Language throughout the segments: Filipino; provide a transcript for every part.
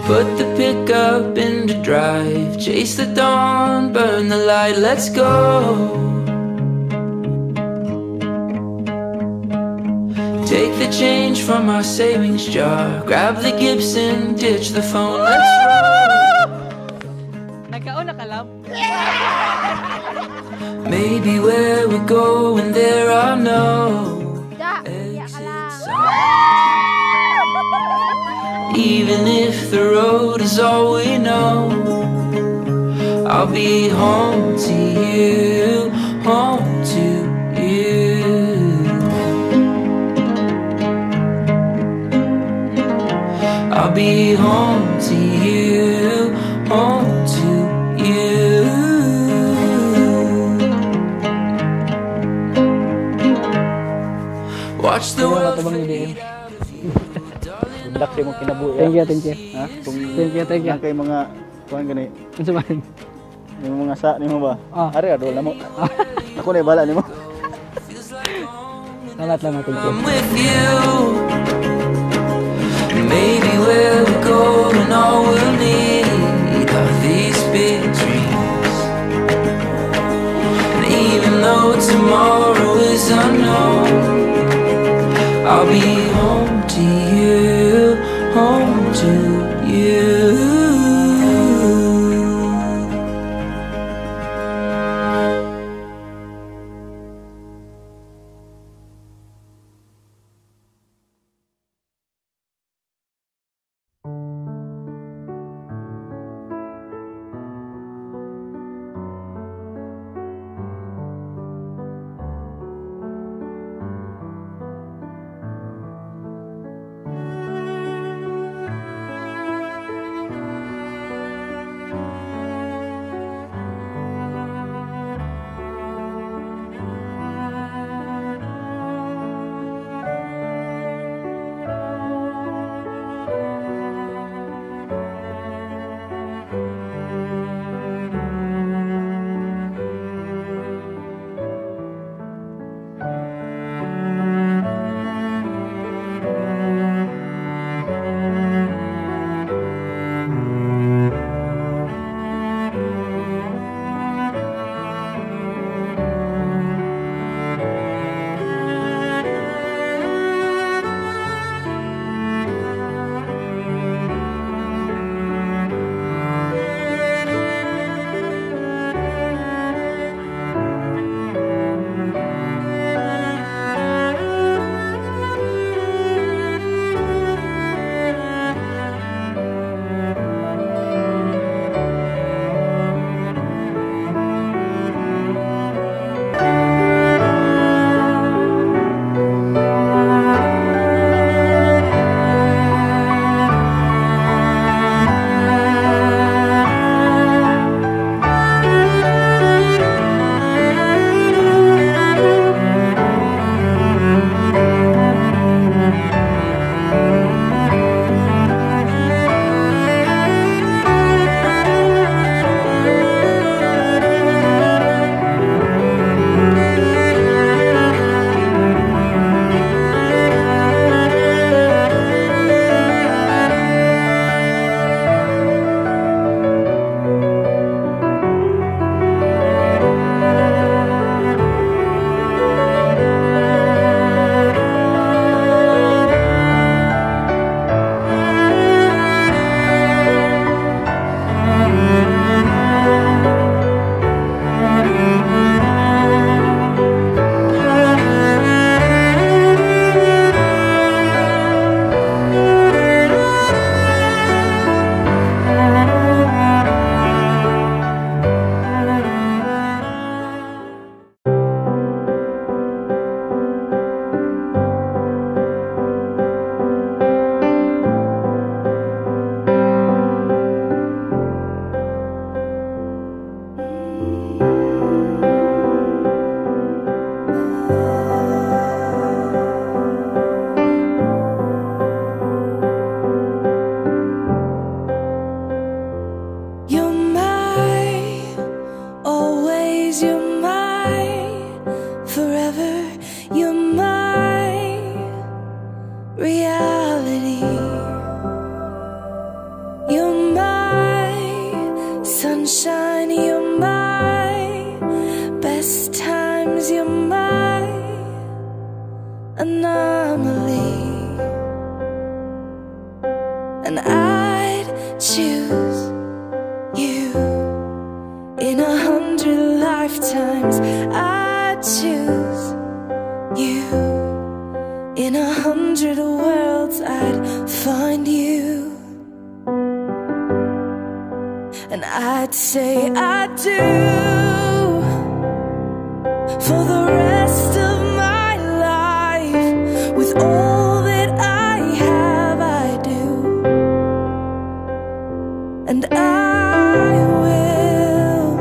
Put the pickup into drive, chase the dawn, burn the light, let's go. Take the change from our savings jar, grab the Gibson, ditch the phone, let's roll. Nagkauna ka lang? Maybe where we're going there are no exits. Even if the road is all we know, I'll be home to you, home to you. I'll be home to you, home to you. Watch the world fade out. Dak sa imong kinabuhi. Thank you, thank you. Ha? Thank you. Kay mga kuan gani. Unsa man? Yung mga sa nimo ba? Ah. Ari adol namo. Ako na bala nimo. Salamat, thank you. I'm with you. Maybe where we're going, all we'll need are these big dreams. And even though tomorrow is unknown, I'll be home to you, home to you. reality. You anomaly, and I'd choose you in 100 lifetimes. I'd choose you in 100 worlds. I'd find you, and I'd say I do for the rest of my life. With all that I have, I do, and I will.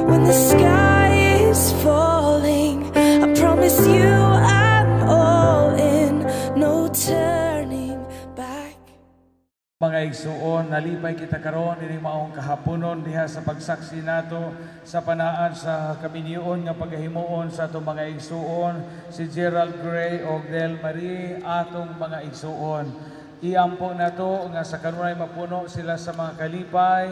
When the sky is falling, I promise you I'm all in, no turning back. Mga igsuon, nalipay kita karon ining maong kahaponon diha sa pagsaksi nato sa panaan sa kaminion nga pagahimuon sa atong mga igsuon, si Gerald Gray o Del Marie, atong mga igsuon. Iampo nato nga sa kanunay mapuno sila sa mga kalipay,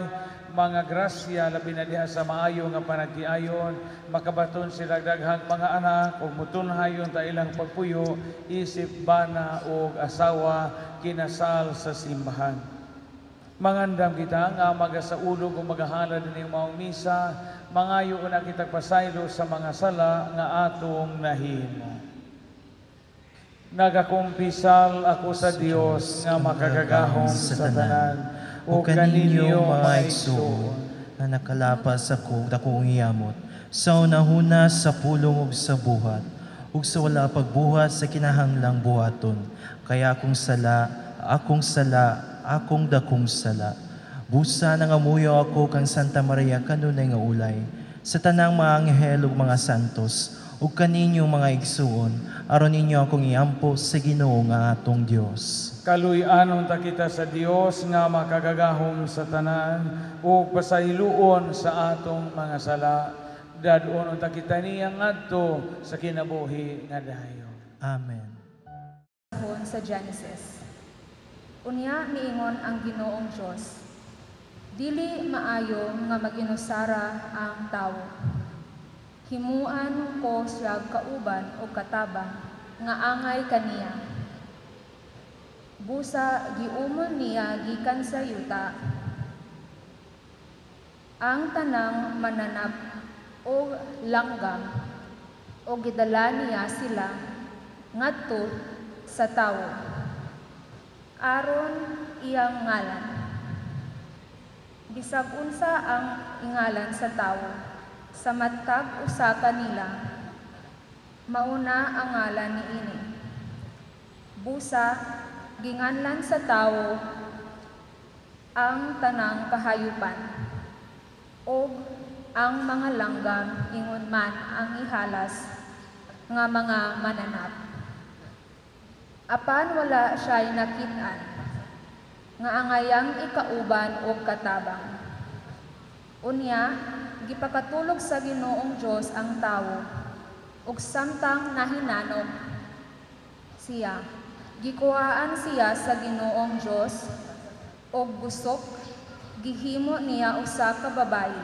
mga grasya labi na diha sa maayo nga panagtiayon, makabaton sila daghang mga anak ug mutunhayon ta ilang pagpuyo, isip, bana ug asawa kinasal sa simbahan. Mangandam kita nga magasaulog o magahala din yung maong misa, mangayo na kitag pasaylo sa mga sala nga atong nahimo. Nagakumpisal ako sa Dios nga makagagahom sa tanan, o kaninyo maigsuon na nakalapas ako dakong iyamot sa unahuna sa pulong ug sa buhat ug sa wala pagbuhat sa kinahanglang buhaton. Kaya akong dakong sala. Busa nang amuyo ako kang Santa Maria kanunay nga ulay, sa tanang mga anghel ug mga santos, ug kaninyong mga igsuon, aron ninyo akong iampo sa Ginoo nga atong Dios. Kaluy-anon ta kita sa Dios nga makagagahom sa tanan, ug pasayloon sa atong mga sala. Dadon ta kita niya ngadto sa kinabuhi nga dayon. Amen. Sa Genesis. Unya miingon ang Ginoong Dios, dili maayo nga maginusara ang tawo. Himuan ko siya kauban o katabang nga angay kaniya. Busa giumon niya gikan sa yuta. Ang tanang mananap o langgam o gidala niya sila ngadto sa tawo, aron iyang ngalan. Bisag unsa ang ingalan sa tawo, sa matag usa kanila, mauna ang ngalan niini. Busa ginganlan sa tawo ang tanang kahayupan, og ang mga langgam ingon man ang ihalas nga mga mananap. Apan wala siya'y nakit-an, nga angayang ikauban o katabang. Unya, gipakatulog sa Ginoong Diyos ang tawo, ug samtang nahinanog siya, gikuhaan siya sa Ginoong Diyos, og gusok, gihimo niya usa ka babayi,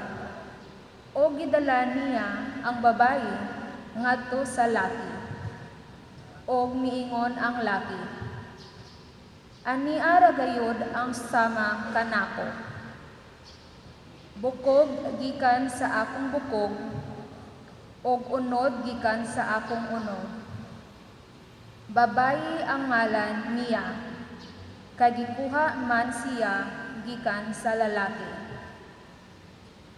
o gidala niya ang babayi ngadto sa laki. Og miingon ang laki, ani ara gayud ang sama kanako. Bukog gikan sa akong bukog, og unod gikan sa akong unod. Babayi ang ngalan niya, kay gikuha man siya gikan sa lalaki.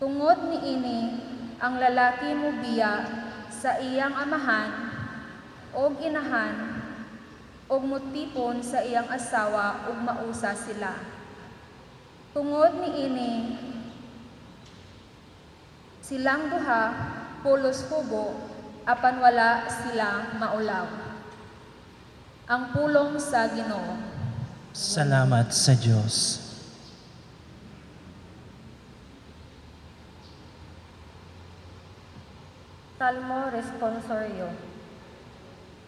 Tungod niini ang lalaki mubiya sa iyang amahan og inahan, og mutipon sa iyang asawa ug mausa sila. Tungod niini, silang duha pulos hubo apan wala sila maulaw. Ang pulong sa Ginoo. Salamat sa Diyos. Salmo responsorio.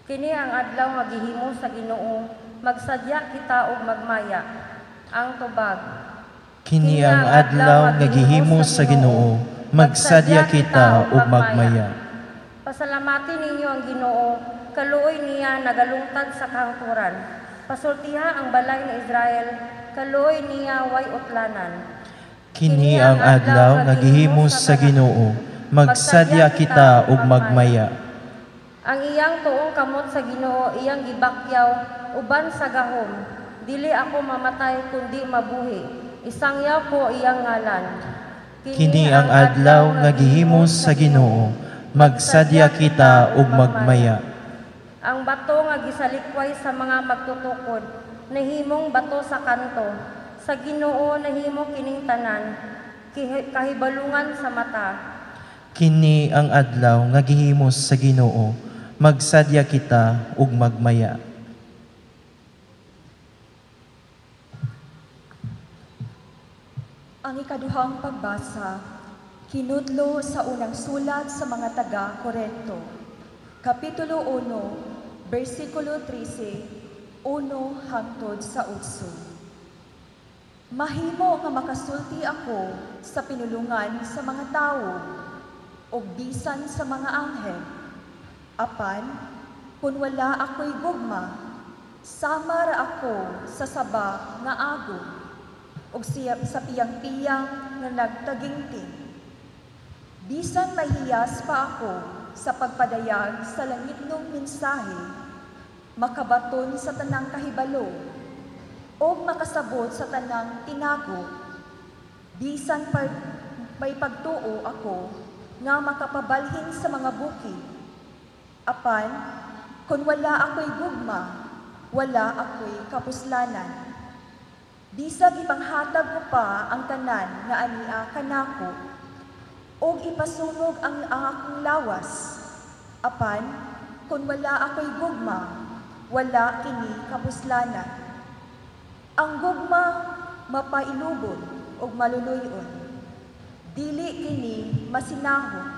Kini ang adlaw nga gihimo sa Ginoo, magsadya kita og magmaya. Ang tubag. Kini ang adlaw nga gihimo sa Ginoo, magsadya kita ug magmaya. Pasalamatin ninyo ang Ginoo, kaluoy niya nagalungtad sa kahangturan. Pasultiha ang balay ni Israel, kaluoy niya way utlanan. Kini ang adlaw nga gihimos sa Ginoo, magsadya kita ug magmaya. Ang iyang tuong kamot sa Ginoo, iyang gibakyaw, uban sa gahom. Dili ako mamatay kundi mabuhi, isangyaw ko iyang ngalan. Kini ang adlaw nga gihimos sa Ginoo, magsadya kita ug magmaya. Ang bato nga gisalikway sa mga magtutukod, nahimong bato sa kanto. Sa Ginoo nahimo kining tanan, kahibalungan sa mata. Kini ang adlaw nga gihimos sa Ginoo, magsadya kita ug magmaya. Ang ikaduhang pagbasa, kinudlo sa unang sulat sa mga taga-Korinto. Kapitulo 1, versikulo 13, 1 hangtod sa 8. Mahimo nga makasulti ako sa pinulungan sa mga tao, o bisan sa mga anghel. Apan, kung wala ako'y gugma, sama ra ako sa saba nga agong, o sa piyang-piyang nga nagtagingting. Bisan mahiyas pa ako sa pagpadayag sa langitnong mensahe, makabaton sa tanang kahibalo, o makasabot sa tanang tinago. Bisan may pagtuo ako nga makapabalhin sa mga bukid. Apan, kung wala ako'y gugma, wala ako'y kapuslanan. Bisag ipanghatag ko pa ang tanan nga ania kanako, o ipasunog ang akong lawas. Apan, kung wala ako'y gugma, wala kini kapuslanan. Ang gugma mapailubon o maluluyon. Dili kini masinahon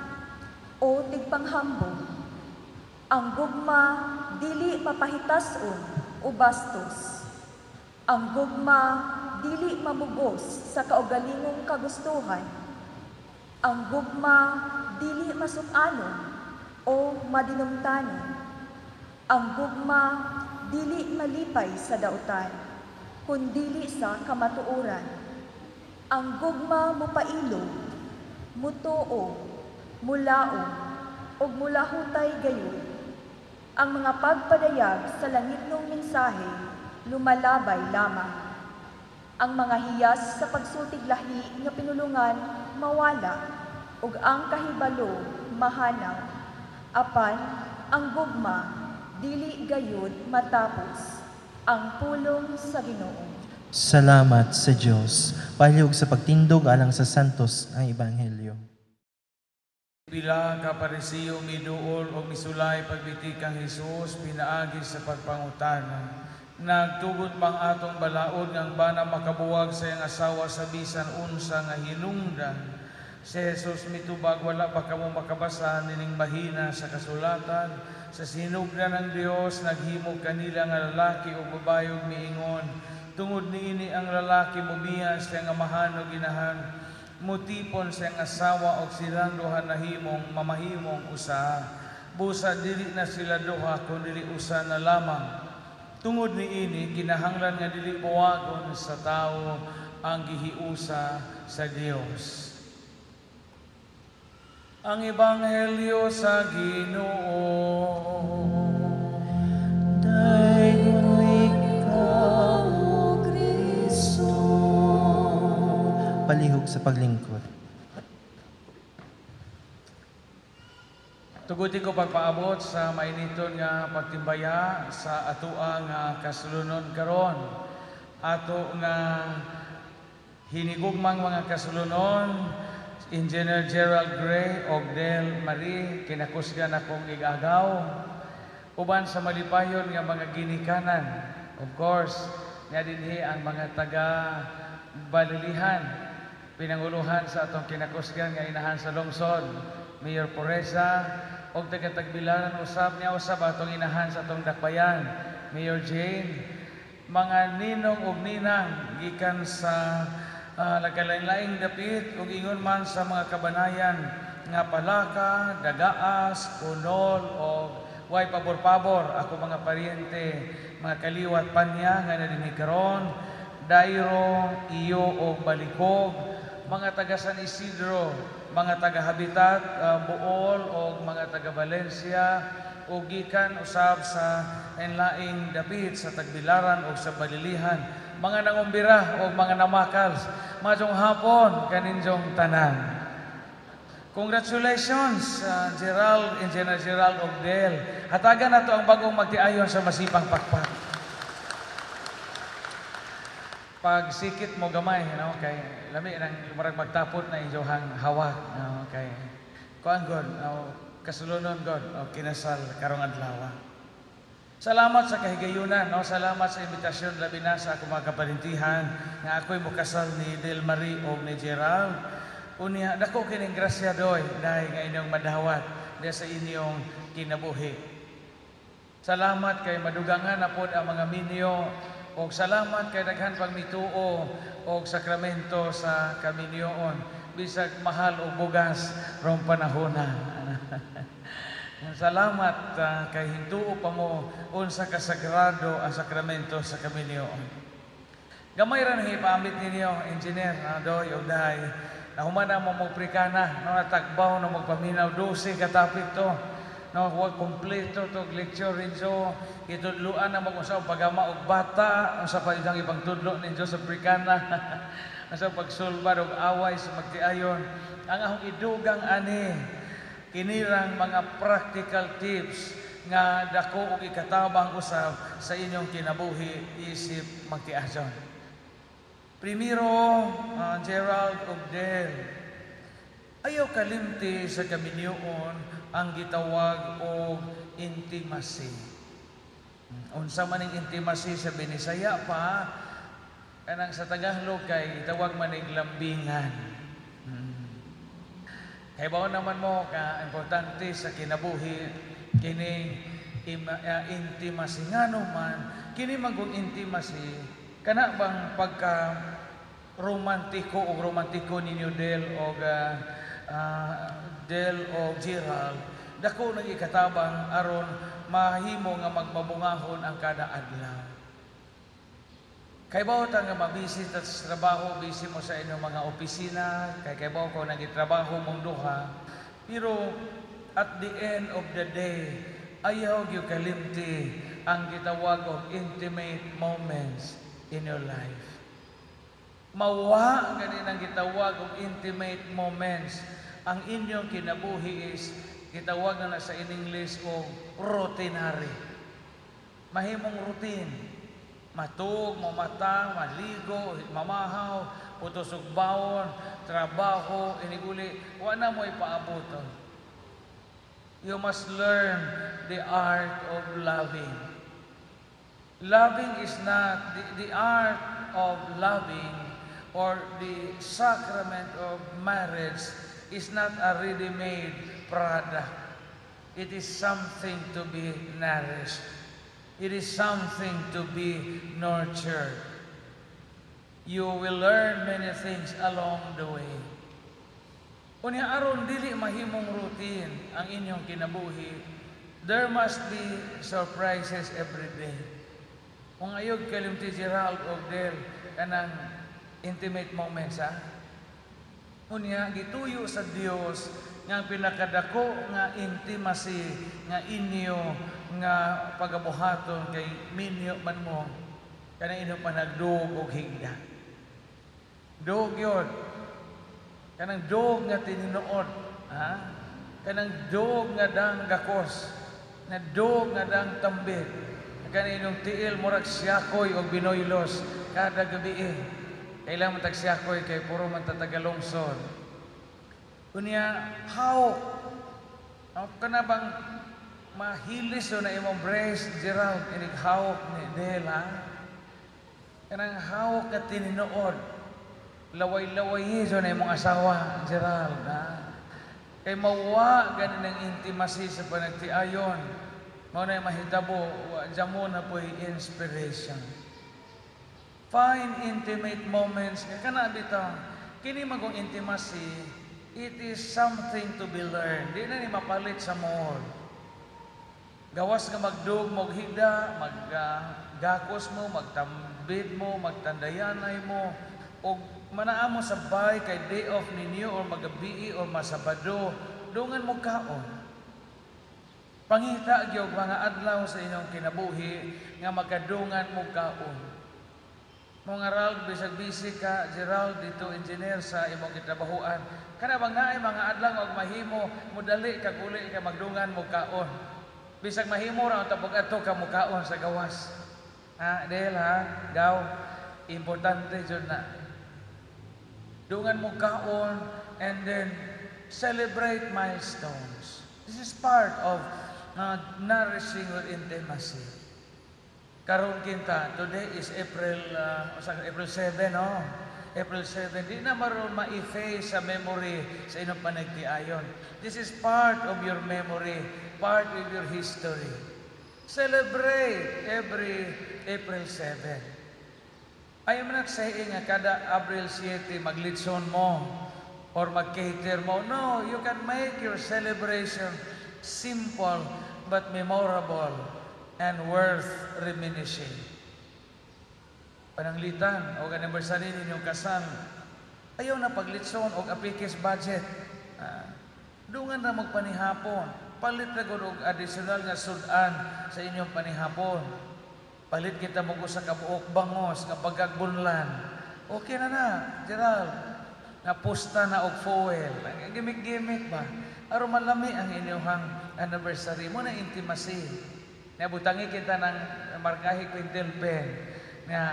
o tigpanghambog. Ang gugma dili mapahitason o bastos. Ang gugma dili mamugos sa kaugalingong kagustuhan. Ang gugma dili masukanon o madinumtanon. Ang gugma dili malipay sa dautan, kundili sa kamatuoran. Ang gugma mupailo, mutuo, mulao, o mulahutay gayon. Ang mga pagpadayag sa langitnong mensahe lumalabay lamang. Ang mga hiyas sa pagsultig lahi nga pinulungan mawala, ug ang kahibalo mahanaw. Apan ang gugma dili gayud matapos. Ang pulong sa Ginoo. Salamat sa Dios. Palihog sa pagtindog alang sa santos ang ebanghelyo. Pila ka parisiyo miduol o misulay pagbiti kang Hesus pinaagi sa pagpangutana. Nagtugot pang atong balaod ngang bana makabuwag sa iyang asawa sa bisan unsa nga hinungdan. Si Jesus mitubag wala pa kamo makabasa nining mahina sa kasulatan. Sa sinugdan ng Dios naghimo kanila nga lalaki o babae ug miingon. Tungod niini ang lalaki mobiya sa iyang amahan o ginahan. Mutipon sa iyang asawa o silang duha nahimong mamahimong usa. Busa dili na sila duha kundi usa na lamang. Tungod niini kinahanglan nga dili buwagon sa tao ang gihiusa sa Dios. Ang ebanghelyo sa Ginoo. Dayon ikaw, Kristo. Palihog sa paglingkod. Tuguti ko pagpaabot sa mainiton nga pagtimbaya sa atuang kasulunon karon. Ato nga hinigugmang mga kasulunon, Engineer Gerald Gray og Del Marie, kinakusgan akong igagaw. Uban sa malipayon nga mga ginikanan. Of course, nga dinhi ang mga taga-balilihan, pinanguluhan sa atong kinakusgan nga inahan sa lungsod, Mayor Poresa, og taga-Tagbilaran usab atong inahan sa atong dakbayan, Mayor Jane, mga ninong ug ninang gikan sa nagkalain-laing dapit ug ingon man sa mga kabanayan nga Palaka, Dagaas, Kunol o Way pabor-pabor ako mga paryente, mga kaliwat panya nga nadinig karon, Dairo, iyo o Balikog, mga taga San Isidro, mga taga Habitat, Bool o mga taga Valencia, o gikan usab sa enlaing dapit sa Tagbilaran o sa Balilihan, mga nangumbira o mga namakals, majong hapon kaninjong tanan. Congratulations, Gerald, Engineer Gerald Ogdel. Hatagan na to ang bagong magtiayon sa masipang pakpak. Pag sikit mo gamay, kay lami nang marag magtapot na inyohang hawak, kay kuan god, kasulunon god, kinasal karong adlaw. Salamat sa kahigayunan, salamat sa imbitasyon labi na sa akong mga kaparintihan nga ako'y mukasal ni Del Marie o ni Gerald. Unya, dako kining grasya doy, dahil nga inyong madawat dahil sa inyong kinabuhi. Salamat kay madugangan na po ang mga minyo, o salamat kay daghan pang mituo o sakramento sa kaminyoon, bisag mahal o bugas rong panahona. Salamat kay hintuo pa mo unsa kasagrado ang sakramento sa kaminyoon. Gamay ra ni paamit ninyo, Engineer Doy o Day, na humana mo magprikana, natagbaw na magpaminaw, 12 katapit to, huwag kompleto to, lecture rin so, itudluan na mag-usaw pagama og bata, ang sa palitang ibang tudlo ninyo sa prikana, ang sa pagsulbad og away sa magtiayon, ang akong idugang ani, kinirang mga practical tips nga dako og ikatabang usab sa inyong kinabuhi isip magtiayon. Primero, Gerald Ogdel, ayaw kalimti sa kaminyoon ang gitawag o intimacy. Unsa man ang intimacy sa Binisaya pa, kanang sa Tagalog kay itawag man ang lambingan. Kaya ba naman mo ka-importante sa kinabuhi, kining intimacy nga naman, kini magong intimacy, kana bang pagka romantiko o romantiko ninyo Del o Gerald, dako nang ikatabang aron mahimo nga magmabungahon ang kada adlaw. Kay bao ta nga mabisit at sa trabaho, busy mo sa inyong mga opisina, kay bao ko nagitrabaho mong duha, pero at the end of the day, ayaw gyud kalimti ang gitawag og intimate moments in your life. Mawa ganin ang gitawag og intimate moments. Ang inyong kinabuhi is gitawag na sa in English og routinary. Mahimong routine. Matug, mamata, maligo, mamahaw, putos og bawon, trabaho, iniguli, wala mo ipaabuton. You must learn the art of loving. Loving is not the art of loving, or the sacrament of marriage is not a ready-made product. It is something to be nourished. It is something to be nurtured. You will learn many things along the way. Unya aron dili mahimong routine ang inyong kinabuhi, there must be surprises every day. Kung ayog kalimti Gerald Ogdel kanang intimate moments, unya gituyo sa Dios nga pinakadako nga intimacy nga inyo nga pagabuhaton kay minyo man mo kanang inyo panagdug og higda. Dug yun. Kanang dug nga tininuod, kanang dug nga dang gakos, na dug nga dang tambit. Kaninong tiil murag siyakoy o binoylos kada gabi kailangan matag siyakoy kay puro man tatagalungsod. Unya how kana bang mahilis na imong brace Gerald inig hawak ni Dela kanang hawak ka tininuod laway-laway so na imong asawa Gerald kay mawa ganin ang intimacy sa panagtiayon. Mao na mahitabo, diyan mo na po'y inspiration. Find intimate moments. Kana bitaw, kini magong intimacy, it is something to be learned. Di na ni mapalit sa mall. Gawas nga magdug, maghida, maggakos mo, magtambid mo, magtandayanay mo, o manaa mo sabay kay day off ninyo or magabi or masabado, dungan mo kaon. Pangita gyud mga adlaw sa inyong kinabuhi nga magkadungan mo kaon. Mga Ralph, bisag busy ka, Gerald, dito engineer sa imong kitrabahuan. Kana bang naay mga adlaw og mahimo, mudali ka kuli ka magdungan mo kaon. Bisag mahimo ra tapog adto ka mo kaon sa gawas. Ha, dahil ha, daw importante jud na. Dungan mo kaon and then celebrate milestones. This is part of nourishing with intimacy. Karon kinta, today is April 7, no? April 7. Di na maroon ma-efface sa memory sa inyong panagtiayon. This is part of your memory, part of your history. Celebrate every April 7. I am not saying nga kada April 7 maglitson mo or mag-cater mo. No, you can make your celebration simple but memorable and worth reminiscing. Pananglitan o anniversary ninyong kasal, ayaw na paglitson o apikis budget. Dungan na magpanihapon. Palit na gud og additional nga sudan sa inyong panihapon. Palit kita mo sa kabuok bangos nga pagagbunlan. Okay na, Gerald. Nga pusta na og foil. Gimik-gimik ba? Aron malami ang inyong anniversary mo na intimacy. Nabutangi kita ng markahi quintil pen. Nga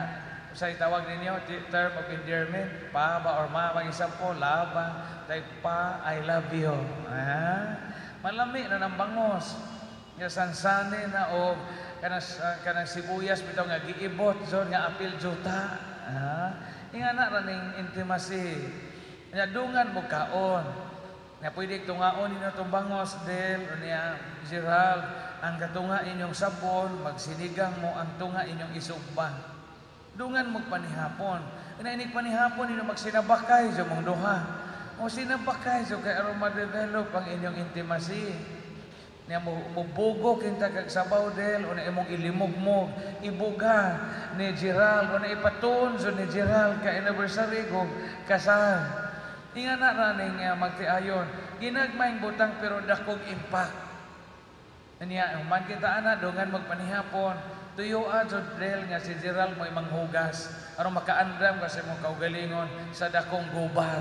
sa itawag ninyo, term of endearment, pa ba or ma, mag-example, laba, type pa, I love you. Malami na ng bangos. Nga sansani na o kanang sibuyas, bitaw nga giibot, zon nga apil juta. Nga na raning intimacy. Nga dungan mo kaon. Nga pwede tungaon ninyo itong bangos, Del, o niya, Gerald, ang katunga inyong sabon, magsinigang mo ang tunga inyong isugban. Dungan mo panihapon. Inainig panihapon, ninyo magsinabakay sa mong duha. O sinabakay sa kay aron ma-develop ang inyong intimacy. Niya mubugo kinta kag sabaw, Del, o na imong ilimog-mog, ibuga ni Gerald, o na ipatun so ni Gerald ka anniversary kong kasal. Inga na raning magtiayon, ginagmayng butang pero dakong impact. Niya, man kita ana, dungan magpanihapon, tuyo adjod Del nga si Gerald mo imang hugas, aron makaandam kasi mo kaugalingon sa dakong gubat.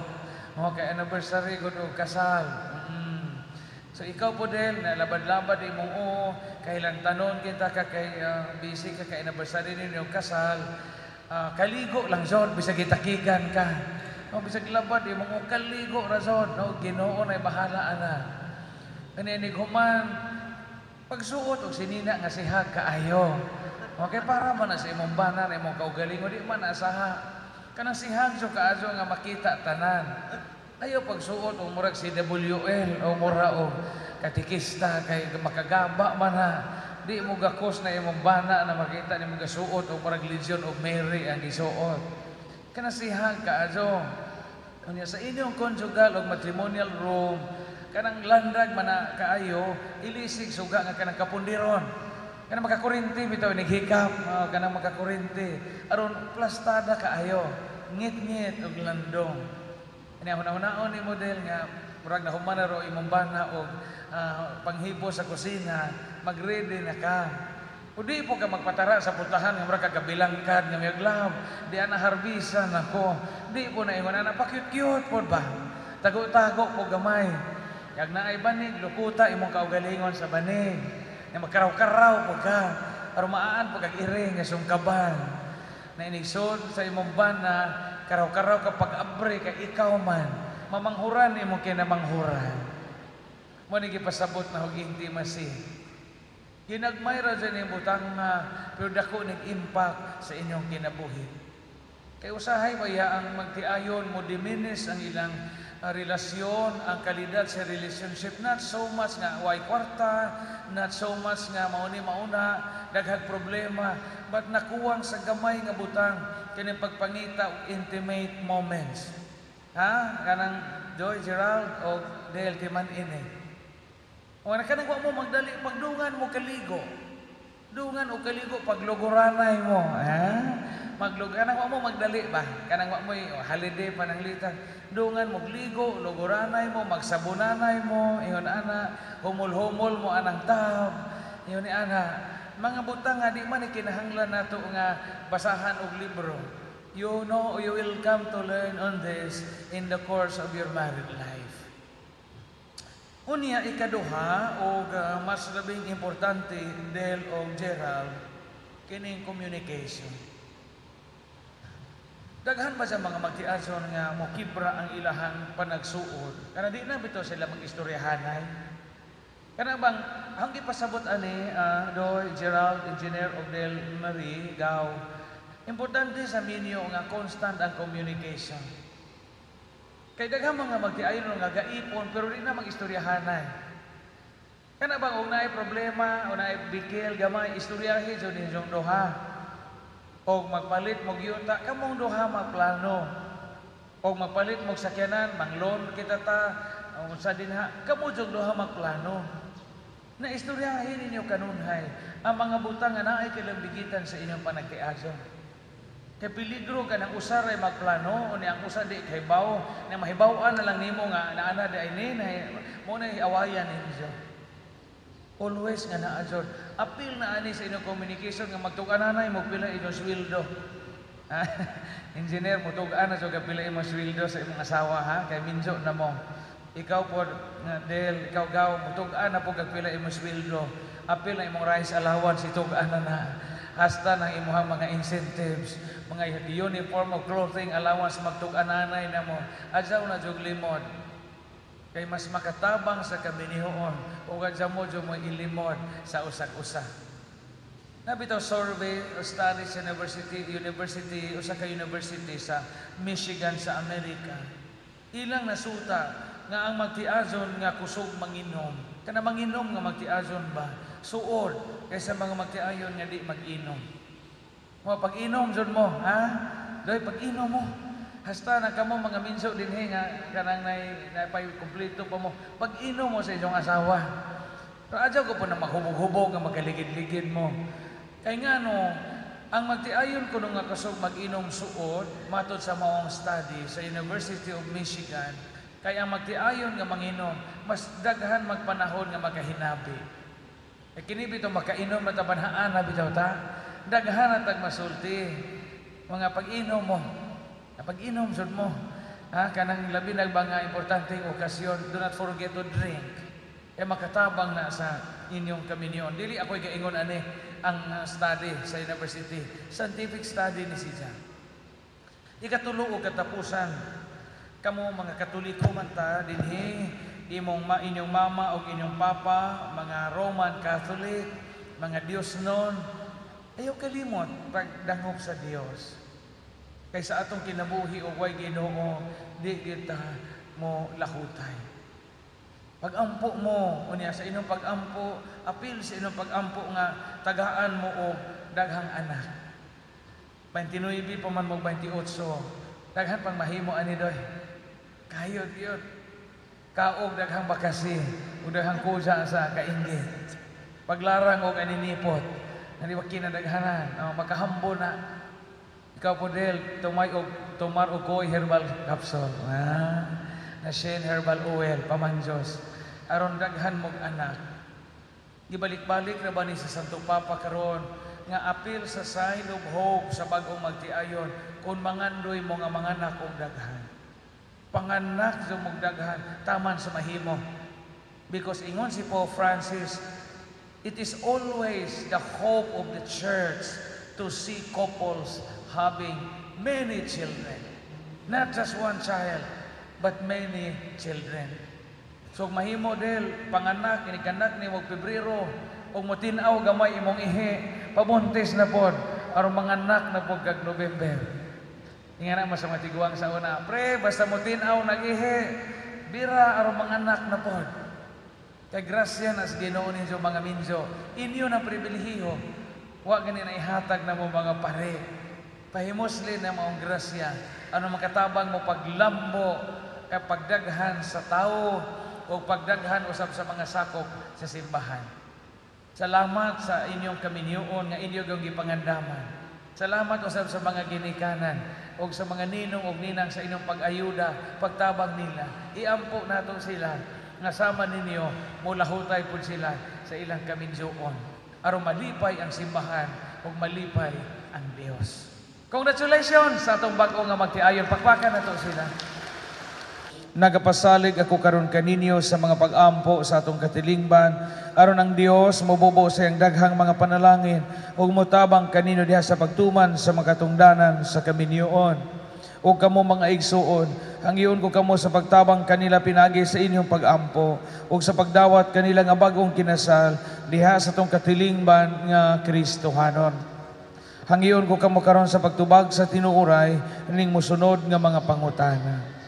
O kay anniversary gud og kasal. So ikaw po Del, na labad-labad imong kailan tanon kita ka kay busy ka kay anniversary ninyo kasal. Kaligo lang jud bisag gitakigan ka. O bisag labad imong kaligo ra jud, no, Ginoo nay bahala ana. Kaninig human pagsuot og sinina nga sihag kaayo. Okay, para man na sa imong bana, imong kaugalingon, di man asaha. Kanang sihag so kaayo nga makita tanan. Ayaw pagsuot o murag si WL o mura o katikista kay makagaba man ha. Di mo gakos na imong bana na makita ni mong gasuot o murag Legion of Mary ang isuot. Kanang sihag kaayo. Kanya sa inyong conjugal o matrimonial room, kanang landag man na kaayo, ilisig suga nga kanang kapundiron. Kanang makakurinti bitaw nighikap, kanang makakurinti. Aron plastada kaayo, ngit-ngit og landong. Ini hunahon ni model nga murag nahuman na ro imong bana og panghipo sa kusina, mag-ready na ka. O di po ka magpatara sa putahan nga murag kagabilangkad nga may love, di ana harbisan ako. Di po na ingon ana pa-cute-cute pod ba. Tago-tago po gamay. Kag naay banig, lukuta imong kaugalingon sa banig. Nga magkaraw-karaw po ka. Aron maaan po kag iri nga sungkaban. Na inisod sa imong bana, karaw-karaw kapag abre ka ikaw man, mamanghuran imong kinamanghuran. Mo ni gipasabot na og intimacy. Ginagmay ra dyan yung butang pero dako nag-impact sa inyong kinabuhi. Kaya usahay maya ang magtiayon mo diminish ang ilang relasyon, ang kalidad sa relationship. Not so much nga way kwarta, not so much nga mauna, daghag problema, but nakuwang sa gamay nga butang kining pagpangita og intimate moments. Ha? Kanang Joy, Gerald o Del Timan ini. O kanang wa mo magdali pagdungan mo kaligo. Dungan o kaligo pagluguranay mo, kanang wa mo magdali ba? Kanang wa mo holiday pananglitan. Dungan mo gligo, luguranay mo, magsabunanay mo, iyon ana, humol-humol mo anang tab. Iyon ni ana. Mga butang nga di man kinahanglan nato nga basahan og libro. You know, you will come to learn on this in the course of your married life. Unya ikaduha o mas labing importante Del o Gerald kining communication. Daghan ba sa mga magtiason nga mokibra ang ilahang panagsuod? Kana di na bitaw sila magistoryahanay. Kana bang ang gipasabot ani Doy Gerald Engineer of Del Marie Gaw. Importante sa minyo nga constant ang communication. Kay daghang mga magtiayon nga gaipon pero di na magistoryahanay. Kana bang og naay problema o naay bikil gamay istoryahin jud ninyong duha. Og magpalit mo gyuta kamong duha magplano. Og magpalit mo sakyanan manglon kita ta unsa dinha kamo jud duha magplano. Na istoryahin ninyo kanunhay ang mga butang nga naay kilambigitan sa inyong panagtiason. Kay peligro ka ng usar ay magplano o niyang usa di kay baw na mahibaw-an na lang nimo nga naana di ay ni mo na awayan ninyo. Always nga naa jud. Apil na ani sa inyong communication nga magtug-ananay mo pila inyong sweldo. Engineer mo tug-an na jud pila imong sweldo sa imong asawa ha kay minjo na mo. Ikaw po Del ikaw gaw mo tug-an na po pila imong sweldo. Apil na imong rice allowance itug-an na. Hasta ng imuhang mga incentives, mga uniform of clothing allowance magtug-ananay na mo. Adyaw na jug limod. Kay mas makatabang sa kabinihoon o adyaw mo jud mo ilimod sa usak-usa. Nabitaw survey of studies university usa ka university sa Michigan sa Amerika. Ilang nasuta nga ang magtiazon nga kusog manginom. Kana manginom nga magtiazon ba? Suod kaysa mga magtiayon nga di mag-inom. Mo pag-inom jud mo, ha? Doy pag-inom mo. Hasta na kamo mga minso dinhi nga kanang nay kompleto pa mo. Pag-inom mo sa inyong asawa. Pero adyaw ko po na maghubog-hubog nga magaligid-ligid mo. Kay nga no, ang magtiayon ko nga kusog mag-inom suod matod sa maong study sa University of Michigan. Kay ang magtiayon nga manginom mas daghan magpanahon nga makahinabi. E kini bitaw makainom na tabanhaan na bitaw ta. Daghan na tag masulti. Mga pag-inom mo. Pag-inom sud mo. Kanang labi na ba nga importanteng okasyon, do not forget to drink. E makatabang na sa inyong kaminyon. Dili ako'y gaingon ani ang study sa university. Scientific study ni siya. Ikatulo o katapusan. Kamo mga Katoliko man ta dinhi inyong mama o inyong papa, mga Roman Catholic, mga Diyos nun, ayaw kalimot pagdangop sa Diyos. Kaysa atong kinabuhi o way Ginoo, di kita mo lakutay. Pag-ampo mo, unya sa inyong pag-ampo, apil sa inyong pag-ampo nga tagaan mo o daghang anak. 29 pa man mo 28, daghan pang mahimo ani doy. Kayod yun. Kaog daghang bakasi, o daghang kusa sa kainggit. Paglarang o kaninipot, hindi ba kinadaghanan, makahambo na. Ikaw po Del, tumar o koy herbal capsule. Na Shane herbal oil, pamanjos. Aron daghan mong anak. Gibalik-balik na ba ni sa Santo Papa karon nga apil sa sign of hope sa bagong magtiayon kung mangandoy mo nga manganak og daghan. Panganak sa mugdaghan taman sa mahimo. Because ingon si Pope Francis, it is always the hope of the church to see couples having many children. Not just one child, but many children. So mahimo Del, panganak, inikanak ni mong Pebrero, o motinaw gamay imong ihe, pabuntis na pod, aron manganak na pod kag November. Nga na mas matiguang sa una, pre, basta mo tinaw nag-ihe, bira aron mga anak na pod. Kay grasya na sa Ginoo ninyo mga minjo, inyo na pribilehiyo. Wa gani na ihatag na mo mga pare. Pahimuslin na maong grasya. Ano makatabang mo paglambo, kay pagdaghan sa tao, o o pagdaghan usab sa mga sakop sa simbahan. Salamat sa inyong kaminyoon nga inyo gong gipangandaman. Salamat usab sa mga ginikanan o sa mga ninong o ninang sa inyong pag-ayuda, pagtabang nila. Iampo nato sila nga sama ninyo, mulahutay po sila sa ilang kaminyoon. Aron malipay ang simbahan o malipay ang Dios. Congratulations sa atong bag-o nga magtiayon. Pakpakan nato sila. Nagapasalig ako karon kaninyo sa mga pag-ampo sa atong katilingban aron ang Dios mobubo sa iyang daghang mga panalangin ug motabang kaninyo diha sa pagtuman sa mga katungdanan sa kaminyoon. O kamo mga igsuon, hanggion ko kamo sa pagtabang kanila pinagi sa inyong pag-ampo ug sa pagdawat kanila nga bag-ong kinasal diha sa atong katilingban nga Kristohanon. Hanggion ko kamo karon sa pagtubag sa tinuoray ning mosunod nga mga pangutana.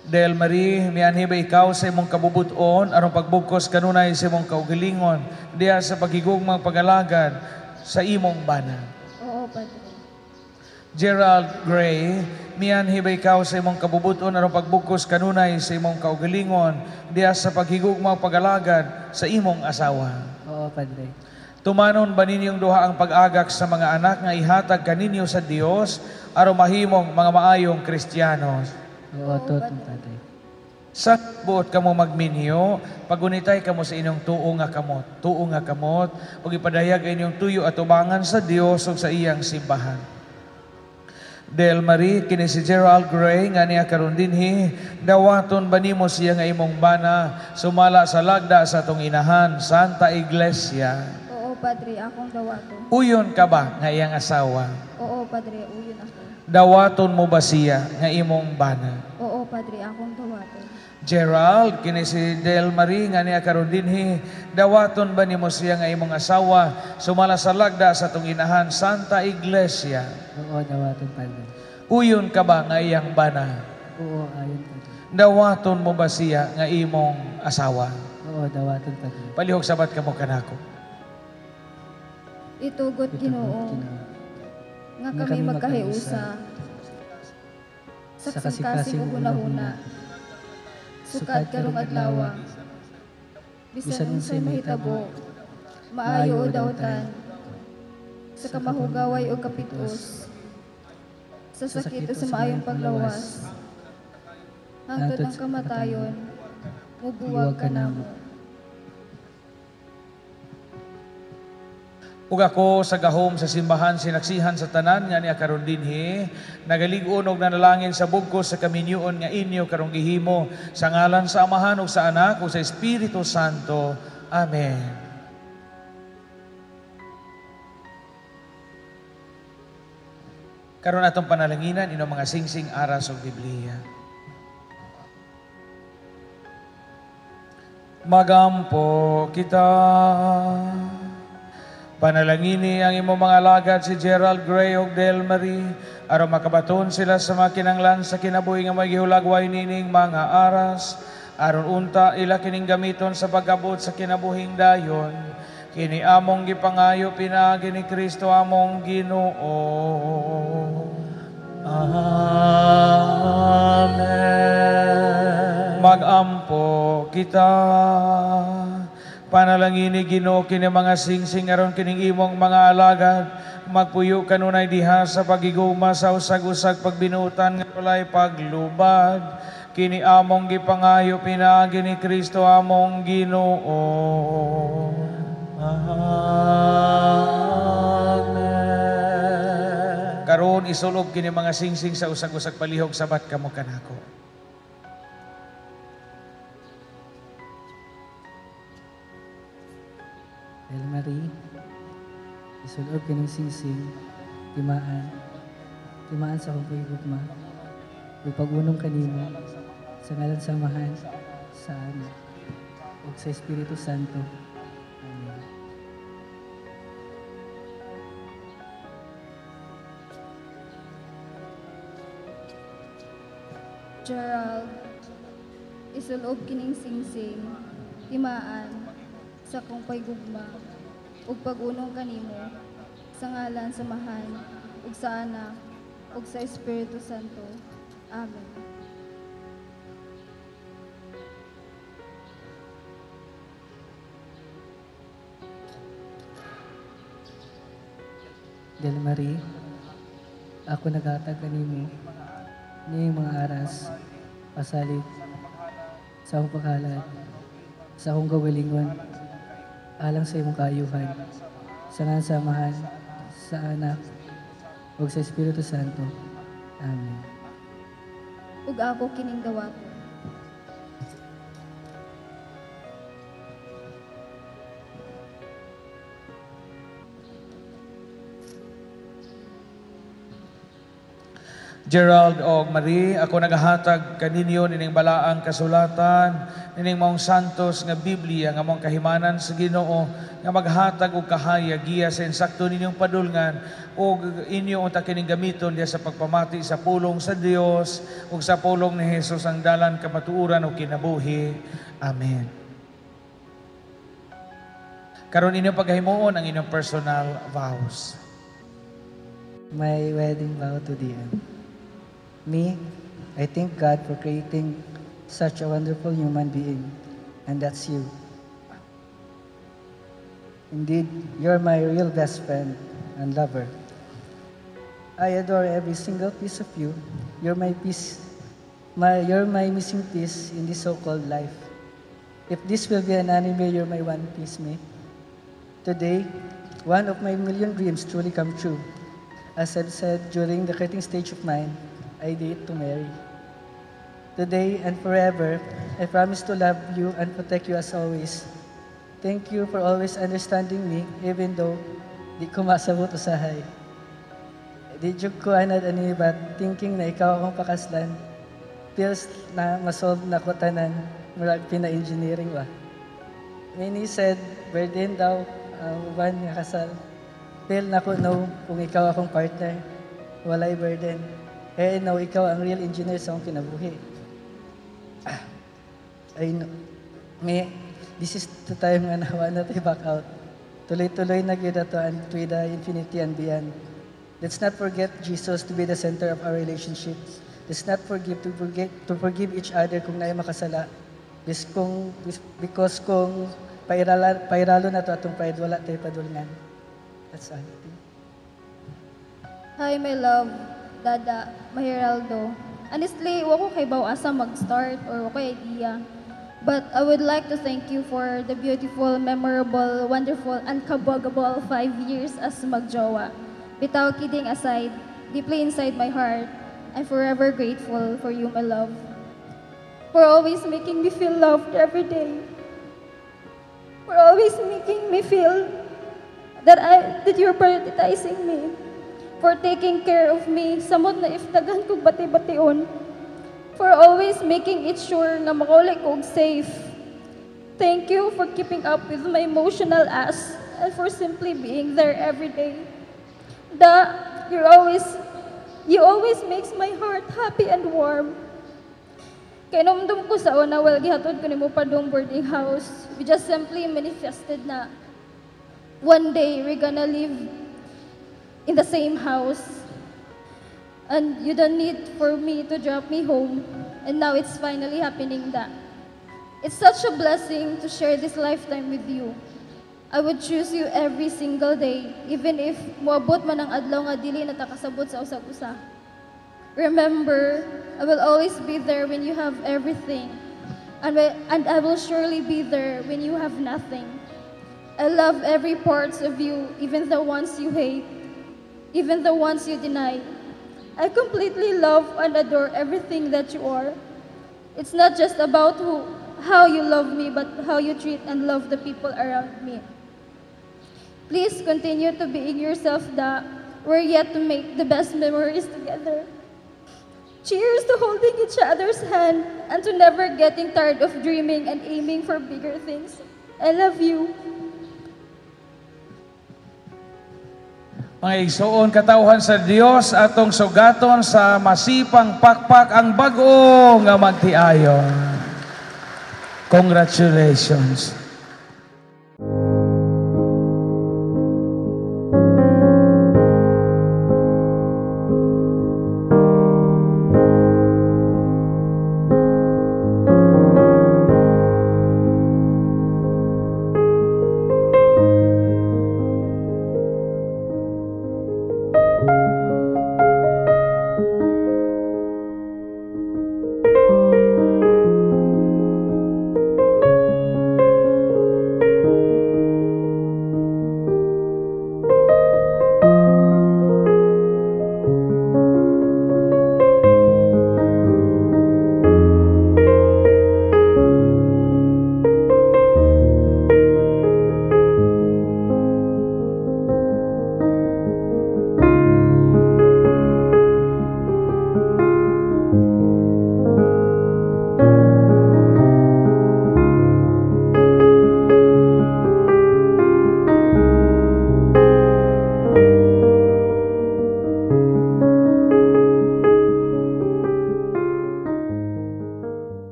Del Marie, mianhi ba ikaw sa imong kabubuton aron pagbugkos kanunay sa imong kaugalingon diha sa pagigugmang pag-alagad sa imong bana? Oo, Padre. Gerald Gray, mianhi ba ikaw sa imong kabubuton aron pagbugkos kanunay sa imong kaugalingon diha sa paghigugmang pag-alagad sa imong asawa? Oo, Padre. Tumanon ba ninyong duha ang pag-agak sa mga anak nga ihatag kaninyo sa Dios aron mahimong mga maayong Kristiyanos? Oo, totoo, Padre. Sa buot kamo magminyo, pagunitay kamo sa inyong tuo nga kamot, ug ipadayag inyong tuyo at ubangan sa Dios ug sa iyang simbahan. Del Marie, kini si Gerald Gray nga niya karon dinhi, dawaton ba nimo siya nga imong bana sumala sa lagda sa atong inahan, Santa Iglesia? Oo, Padre, akong dawaton. Uyon ka ba nga iyang asawa? Oo, Padre, uyon ako. Dawaton mo ba siya nga imong bana? Oo, Padre, akong dawaton. Gerald, kini si Del Marie nga niya karon dinhi, dawaton ba nimo siya nga imong asawa sumala sa lagda sa atong inahan, Santa Iglesia? Oo, dawaton, Padre. Uyon ka ba nga iyang bana? Oo, ayon, Padre. Dawaton mo ba siya nga imong asawa? Oo, dawaton, Padre. Palihog sabat kamo kanako. Itugot Ginoo nga kami magkahiusa sa kasing-kasing ug hunahuna sukad karong adlaw bisan unsay mahitabo maayo o daotan sa kamahugaway o kapitos sa sakit o sa maayong paglawas hangtod ang kamatayon mubuwag ka namo. Ug ako sa gahom sa simbahan sinaksihan sa tanan nga niya karon dinhi, nagalig-on og nanalangin sa bugkos sa kaminyoon nga inyo karong gihimo sa ngalan sa Amahan ug sa Anak ug sa Espiritu Santo. Amen. Karon atong panalanginan inyong mga singsing aras ug Biblia. Magampo kita. Panalangini ang imong mga alagad si Gerald Gray ug Del Marie aron makabaton sila sa mga kinanglan sa kinabuhi nga magihulagway nining mga aras aron unta ila kining gamiton sa pagabot sa kinabuhing dayon. Kini among gipangayo pinaagi ni Kristo among Ginoo. Amen. Magampo kita. Panalangin ni Ginoo kini mga singsing aron kining imong mga alagad magpuyo kanunay diha sa pagigugma sa usag-usag pagbinutan nga walay paglubad. Kini among gipangayo pinaagi ni Kristo among Ginoo. Amen. Karon isulob kini mga singsing sa usag-usag palihog sabat kamo kanako. Del Marie, isulob kining singsing, timaan sa akong paghigugma, ug pag-unong kanimo, sa ngalan sa Amahan, sa Anak, ug sa Espiritu Santo. Amen. Gerald, isulob kining singsing, timaan sa kong paghigugma ug pag-unong kanimo sa ngalan sa Amahan ug sa Anak ug sa Espiritu Santo. Amen. Del Marie, ako naghatag kanimo ni mga aras, pasalit, sa akong paghalad, sa akong gawalingon, alang sa imong kaayuhan, sa ngalan sa Amahan, sa Anak, ug sa Espiritu Santo. Amen. Ug ako kining dawat. Gerald og Marie, ako nagahatag kaninyo nining balaang kasulatan, nining maong santos nga Biblia nga mong kahimanan sa Ginoo nga maghatag og kahayag giya sa insakto ninyong padulngan ug inyo unta kining gamiton diya sa pagpamati sa pulong sa Dios ug sa pulong ni Hesus ang dalan kamatuoran ug kinabuhi. Amen. Karon inyong paghimuon ang inyong personal vows. My wedding vow to the end. Me, I thank God for creating such a wonderful human being, and that's you. Indeed, you're my real best friend and lover. I adore every single piece of you. You're my you're my missing piece in this so-called life. If this will be an anime, you're my one piece, me. Today, one of my million dreams truly come true. As I've said during the courting stage of mine, I date to marry. Today and forever, I promise to love you and protect you as always. Thank you for always understanding me, even though di ko masabot usahay. Di jud ko anad ani but thinking na ikaw akong pakaslan, feels na masolve na ko tanan, murag pina-engineering ba. Many said, burden daw, uban nga kasal. Feel na ko no kung ikaw akong partner, walay burden. Eh, no, ikaw ang real engineer sa akong kinabuhi. I know. This is the time nga nawa na tayo back out. Tuloy-tuloy na gyud ato and to the infinity and beyond. Let's not forget Jesus to be the center of our relationships. Let's not forgive to forgive each other kung naay makasala. Because kung pairalo na to atong pride, wala tayo padulngan. That's all. Hi, my love. Dada, Mahiraldo. Honestly, wako kay baw asa mag-start or wako idea. But I would like to thank you for the beautiful, memorable, wonderful, unkabuggable 5 years as magjowa. Bitaw kidding aside, deeply inside my heart, I'm forever grateful for you, my love. For always making me feel loved every day. For always making me feel that you're prioritizing me. For taking care of me, samot na if daghan kong bati-bation. For always making it sure na makauli kong safe. Thank you for keeping up with my emotional ass and for simply being there every day. You always makes my heart happy and warm. Kaya numdum ko sa una, well, gihatod ko ni mo pa doong boarding house. We just simply manifested na one day we're gonna live in the same house. And you don't need for me to drop me home. And now it's finally happening that. It's such a blessing to share this lifetime with you. I would choose you every single day, even if moabot man ang adlaw nga dili na takasabot sa usag-usa. Remember, I will always be there when you have everything. And I will surely be there when you have nothing. I love every parts of you, even the ones you hate, even the ones you deny. I completely love and adore everything that you are. It's not just about how you love me, but how you treat and love the people around me. Please continue to being yourself, Da. We're yet to make the best memories together. Cheers to holding each other's hand and to never getting tired of dreaming and aiming for bigger things. I love you. Mga igsoon katawhan sa Dios atong sugaton sa masipang pakpak ang bag-o nga magtiayon. Congratulations.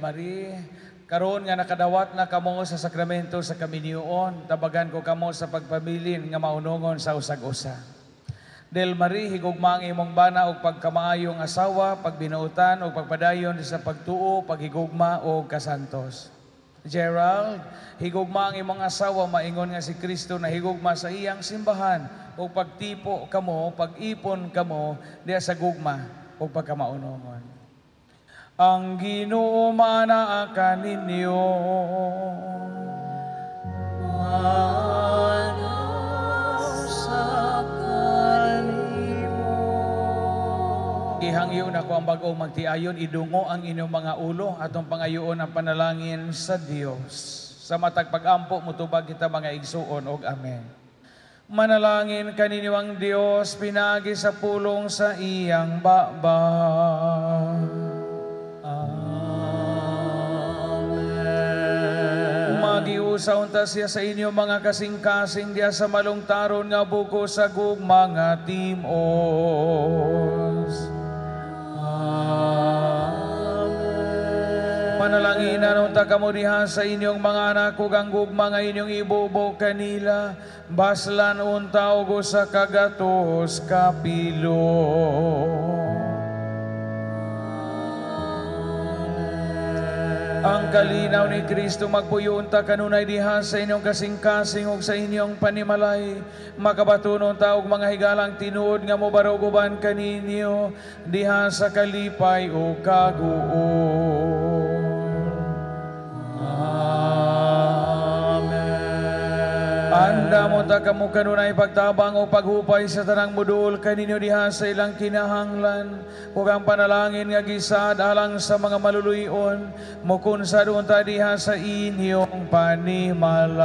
Marie, karon nga nakadawat na kamo sa sakramento sa kaminyoon, tabagan ko kamo sa pagpabilin nga maunongon sa usag-usa. Del Marie, higugma ang imong bana og pagkamaayong asawa, pagbinuutan o pagpadayon sa pagtuo, paghigugma o kasantos. Gerald, higugma ang imong asawa, maingon nga si Kristo na higugma sa iyang simbahan o pagtipo kamo, pag-ipon kamo diya sa gugma o pagkamaunongon. Ang Ginoo manaa ninyo. Ihangyo na ko ang bag-o magtiayon, idungo ang inyong mga ulo atong pangayoon ang panalangin sa Dios. Sa matag pag-ampo, mutubag kita mga igsuon og amen. Manalangin kaninyo ang Dios, pinagi sa pulong sa iyang baba. Amen. Umagiusa unta siya sa inyo mga kasing-kasing diya sa malungtaron nga buko sa gugma nga timos. Panalangina nung takamo diha sa inyong mga anak ug ang gugma nga inyong ibubo kanila, baslan unta og sa kagatos kapilo. Ang kalinaw ni Kristo magpuyo unta kanunay diha sa inyong kasing-kasing ug sa inyong panimalay, makabatunon ta og mga higalang tinuod nga mobaruguban kaninyo diha sa kalipay o kaguon. Anda mo ta kamo kanunay pagtabang o paghupay sa tanang mudul kaninyo diha sa ilang kinahanglan ug ang panalangin nga gisad alang sa mga maluluyon mukunsad unta diha sa inyong panimalay.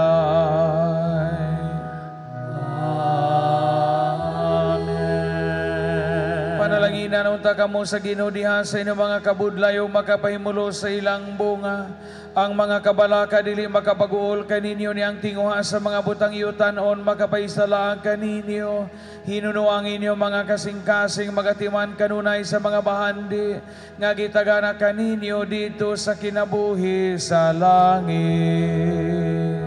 Panalangina unta kamo sa Ginoo diha sa inyong mga kabudlay ug makapahimulo sa ilang bunga. Ang mga kabalaka dili makapag-uol kaninyo niyang tinguha sa mga butang iyutanon makapaisala kaninyo. Hinuno ang inyo mga kasing-kasing magatiman kanunay sa mga bahandi nga gitagana kaninyo dito sa kinabuhi sa langit.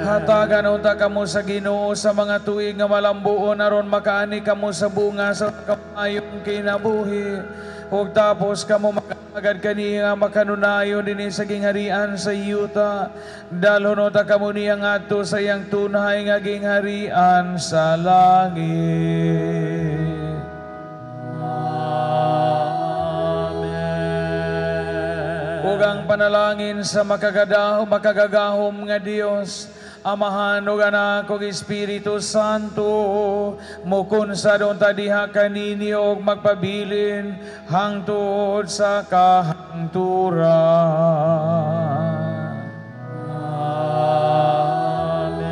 Hatagan unta kamo sa Ginoo sa mga tuig nga malambuon aron makaani kamo sa bunga sa kamayong kinabuhi. Ug tapos kamo makagad kaniya makanunayon dinhi sa gingharian sa yuta. Dalhon ta kamo niya ngadto sa iyang tunay nga gingharian sa langit. Amen. Ug ang panalangin sa makagagahom nga Dios, Amahan ug Anak ug Espiritu Santo, mukunsad unta diha kaninyo ug magpabilin hangtod sa kahangturan. Amen.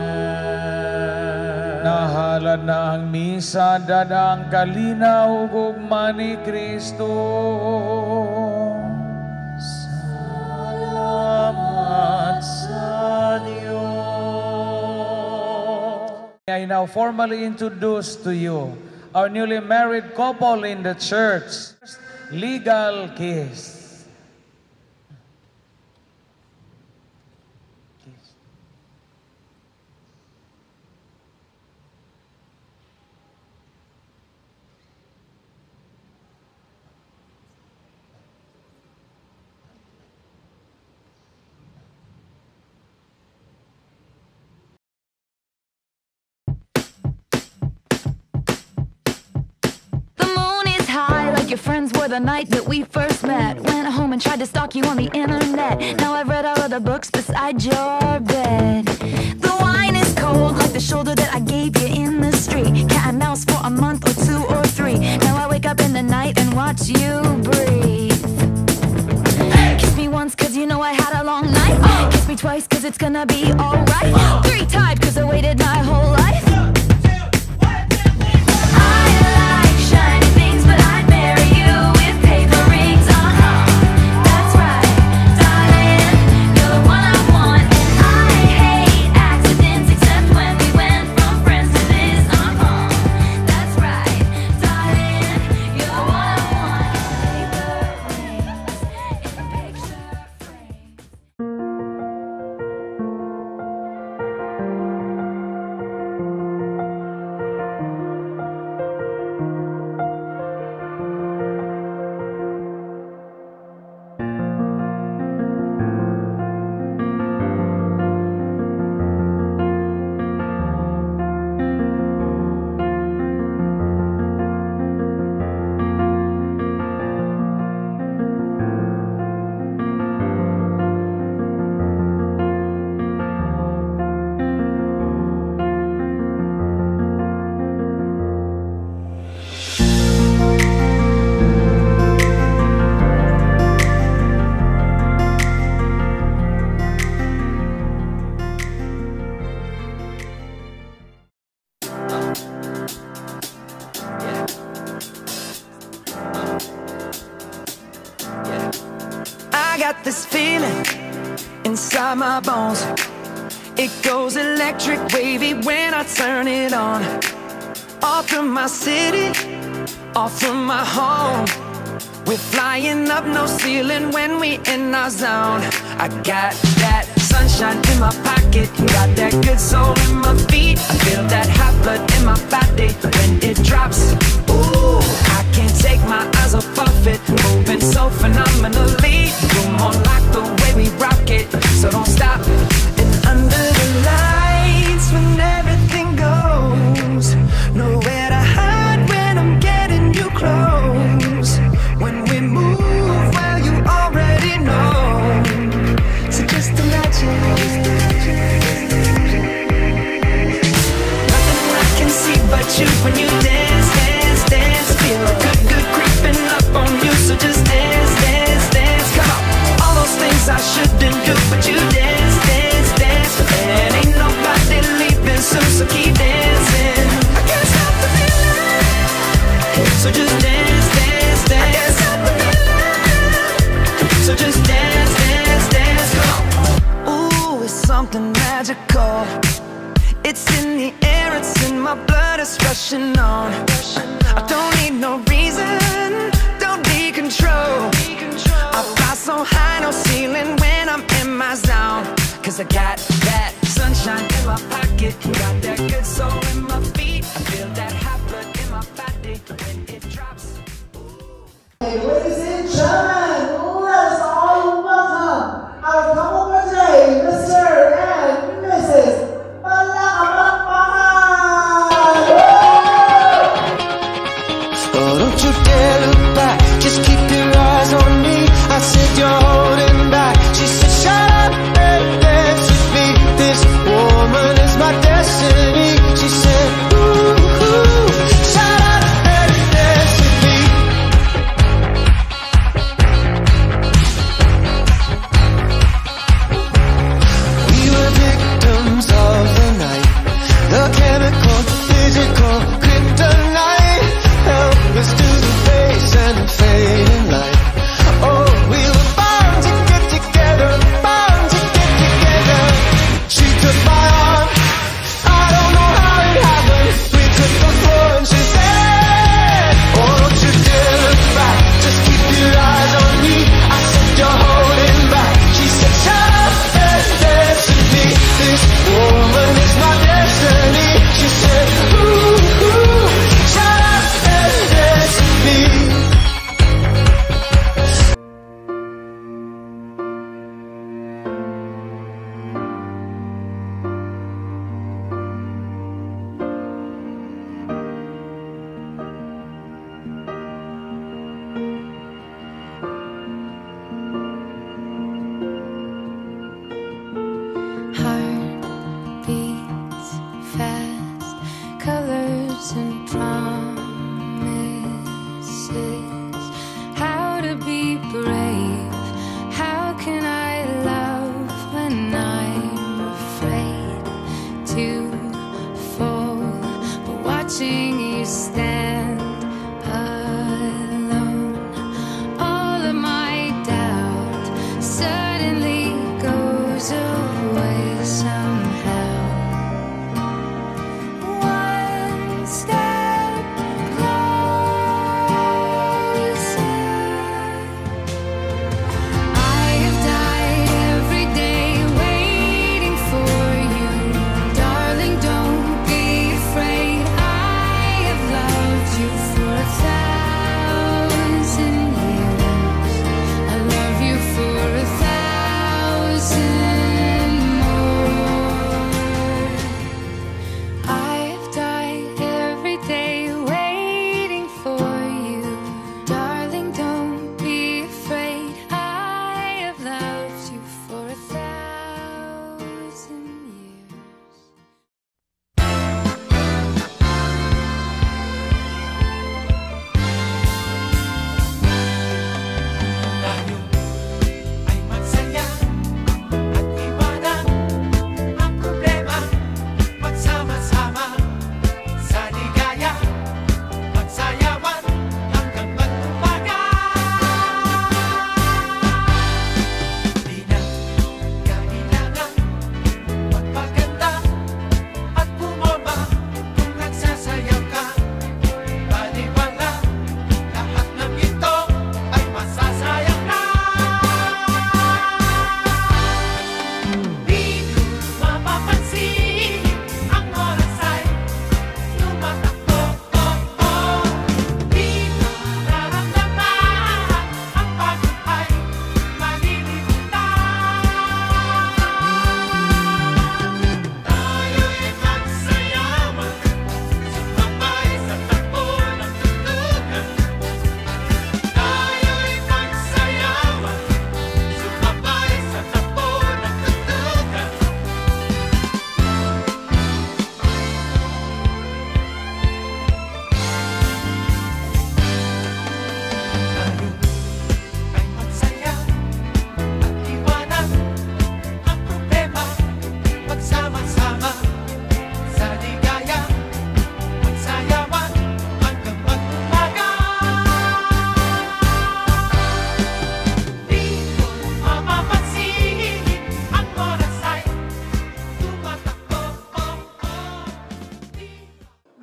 Nahalad na ang misa, dadang kalinaw ug ugma ni Kristo. Salamat sa Dios. I now formally introduce to you our newly married couple in the church. Legal kiss. Your friends were the night that we first met. Went home and tried to stalk you on the internet. Now I've read all of the books beside your bed. The wine is cold like the shoulder that I gave you in the street. Cat and mouse for a month or 2 or 3. Now I wake up in the night and watch you breathe. Kiss me once cause you know I had a long night. Kiss me twice cause it's gonna be alright. 3 times cause I waited my whole life. You're the one got this feeling inside my bones. It goes electric wavy when I turn it on. Off from my city, off from my home. We're flying up, no ceiling when we in our zone. I got that sunshine in my pocket, got that good soul in my feet. I feel that hot blood in my body when it drops. Ooh, I can't take my eyes off of it, moving so phenomenally. You're more like the way we rock it, so don't stop. And under the lights when everything goes, nowhere to hide when I'm getting you close. When we move, well, you already know. So just imagine. Nothing I can see but you when you dance, dance, dance. Feel good, good creeping up on you. So just dance, dance, dance. Come on. All those things I shouldn't do, but you dance, dance, dance. And ain't nobody leaving soon, so keep dancing. I can't stop the feeling. So just dance, dance, dance. So just dance, dance, dance, come on. Ooh, it's something magical. It's in the air, it's in my blood, it's rushing on. I don't need no reason, don't need control. I fly so high, no ceiling when I'm in my zone. Cause I got that sunshine in my pocket, got that good soul in my feet. I feel that hot blood in my body when it drops. Hey, ladies and gentlemen, let's all welcome our couple for today, Mr. and Mrs. Oh, don't you dare look back, just keep your eyes on me. I said you're holding back, she said shut up and dance with me. This woman is my destiny.